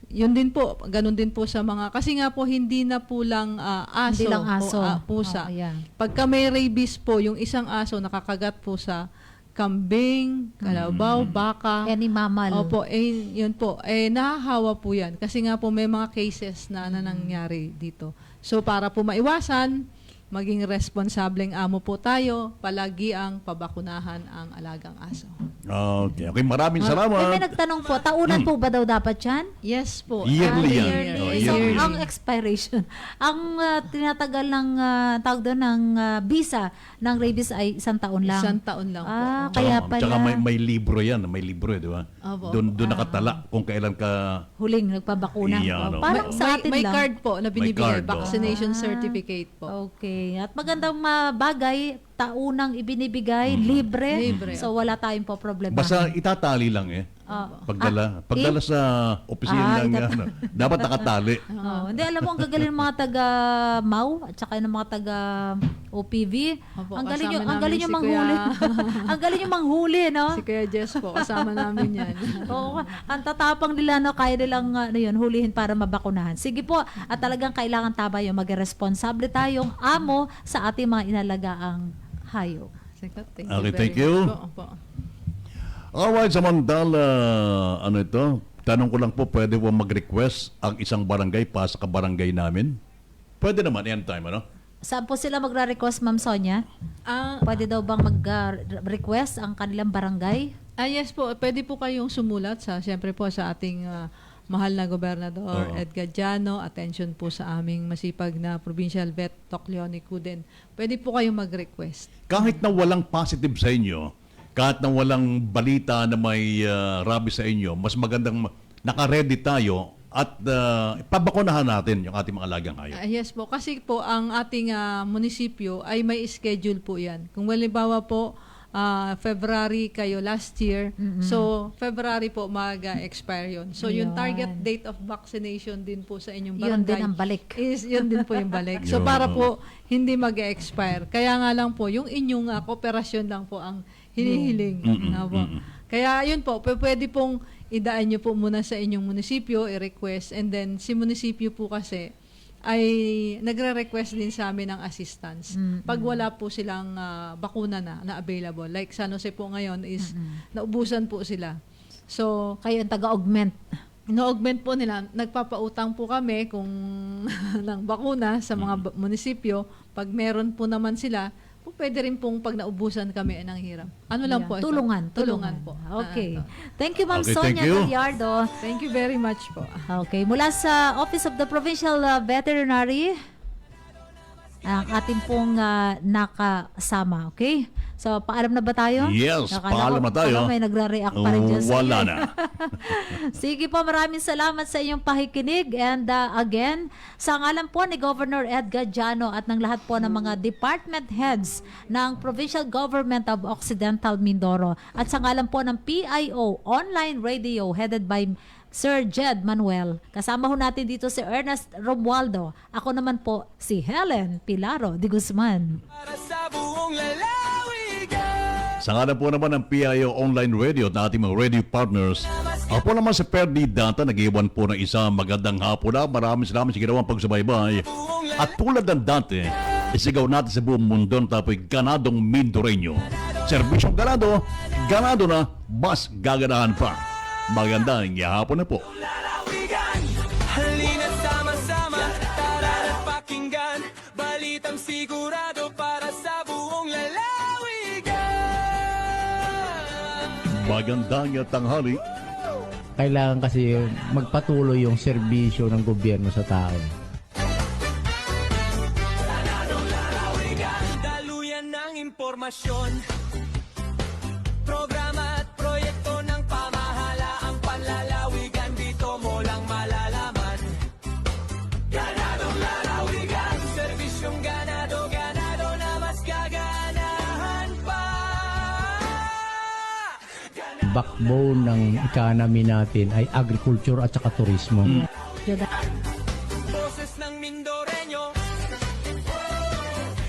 Yun din po, ganun din po sa mga, kasi nga po hindi na po lang aso, Hindi lang aso. o pusa. Oh, yeah. Pagka may rabies po, yung isang aso nakakagat po sa kambing, kalabaw, baka. Any mammal. Opo, yun po. Nahahawa po yan. Kasi nga po may mga cases na nangyari dito. So para po maiwasan, maging responsableng amo po tayo, palagi ang pabakunahan ang alagang aso. Okay, maraming May salamat. nagtanong po, taunan po ba daw dapat yan? Yes po. Yearly yan. Yearly. Oh, So, yearly. ang expiration, ang tinatagal ng tawag doon ng visa ng rabies ay 1 taon lang. 1 taon lang po. Kaya pala Tsaka may libro yan, may libro, di ba? Opo. Doon nakatala kung kailan ka... huling nagpabakuna. Yan, Parang sa atin may lang. card po na binibigay, card, vaccination certificate po. Okay. At magandang bagay, taunang ibinibigay, libre. So wala tayong po problema. Basta itatali lang Pagdala sa opisina ng dapat nakatali. Hindi, alam mo, ang gagaling ng mga taga-MAU at saka ng mga taga-OPV. Ang galing yung manghuli. Ang galing yung manghuli, no? Si Kuya Jess po, kasama namin yan. Oo, ang tatapang nila, no, kaya nilang hulihin para mabakunahan. Sige po, at talagang kailangan tayo maging responsable tayong amo sa ating mga inalagaang hayop. Okay, thank you. Alright, samantala, tanong ko lang po, pwede po mag-request ang isang barangay pa sa kabarangay namin? Pwede naman, anytime, ano? Saan po sila magra-request, Ma'am Sonia? Pwede daw bang mag-request ang kanilang barangay? Yes po, pwede po kayong sumulat siyempre po sa ating mahal na Gobernador Edgar Jano. Attention po sa aming masipag na Provincial Vet, Doc Leonie Cuden. Pwede po kayong mag-request. Kahit na walang positive sa inyo, kahit na walang balita na may rabies sa inyo, mas magandang naka-ready tayo at pabakunahan natin yung ating mga alagang hayop. Yes po, kasi po ang ating munisipyo ay may schedule po yan. Kung halimbawa po, February kayo last year, so February po mag-expire yun. So yung target date of vaccination din po sa inyong barangay. Yun din ang balik. Yun din po yung balik. So para po hindi mag-expire. Kaya nga lang po, yung inyong kooperasyon lang po ang hinihiling. Kaya yun po, pwede pong idaan nyo po muna sa inyong munisipyo, i-request, and then si munisipyo po kasi ay nagre-request din sa amin ng assistance. Pag wala po silang bakuna na available. Like San Jose po ngayon is naubusan po sila. So, kayo ang taga-augment. No-augment po nila. Nagpapautang po kami kung ng bakuna sa mga munisipyo. Pag meron po naman sila, pwede rin pong pag naubusan kami ng hirap. Ano lang po ito? Tulungan po. Okay. Thank you, Ma'am Sonia Gallardo. Thank you very much po. Okay. Mula sa Office of the Provincial Veterinary, ang ating pong nakasama. Okay? So, paalam na ba tayo? Yes, paalam na tayo. May nagre-react pa rin dyan sa Wala iyo. na. Sige po, maraming salamat sa inyong pakikinig. And again, sa ngalan po ni Governor Ed Gadjano at ng lahat po ng mga department heads ng Provincial Government of Occidental Mindoro at sa ngalan po ng PIO Online Radio headed by Sir Jed Manuel. Kasama ho natin dito si Ernest Romualdo. Ako naman po si Helen Pilaro de Guzman. Sa nga po naman ng PIO Online Radio at ating mga radio partners, ako naman si Perdi Data, nag-iwan po ng isang magandang hapon na. Maraming salamat sa ginawang pagsubaybay. At tulad ng dati, isigaw natin sa buong mundo na tapo'y ganadong Mindoreño. Serbisyong ganado, ganado na, mas gaganahan pa. Magandang hapon na po. Halina sama-sama, tara at pakinggan, balitang sigurado para sa buong lalawigan. Magandang tanghali. Kailangan kasi magpatuloy yung serbisyo ng gobyerno sa tao. Daluyan ng impormasyon, programa at proyekto ng pamahalaang panlalawigan, dito mo lang malalaman. Ganadong lalawigan, serbisyong ganado, ganado na mas gaganahan pa. Backbone ng economy natin ay agriculture at saka turismo. Boses ng Mindoreño,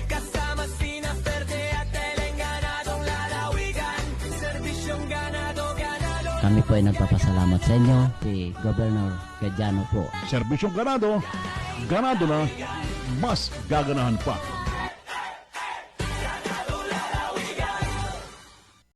kasama sina Verde at Teleng, ganadong lalawigan, serbisyong ganado, ganado. Kami po ay nagpapasalamat sa inyo, si Governor Gadjano po. Serbisyong ganado, ganado na, mas gaganahan pa.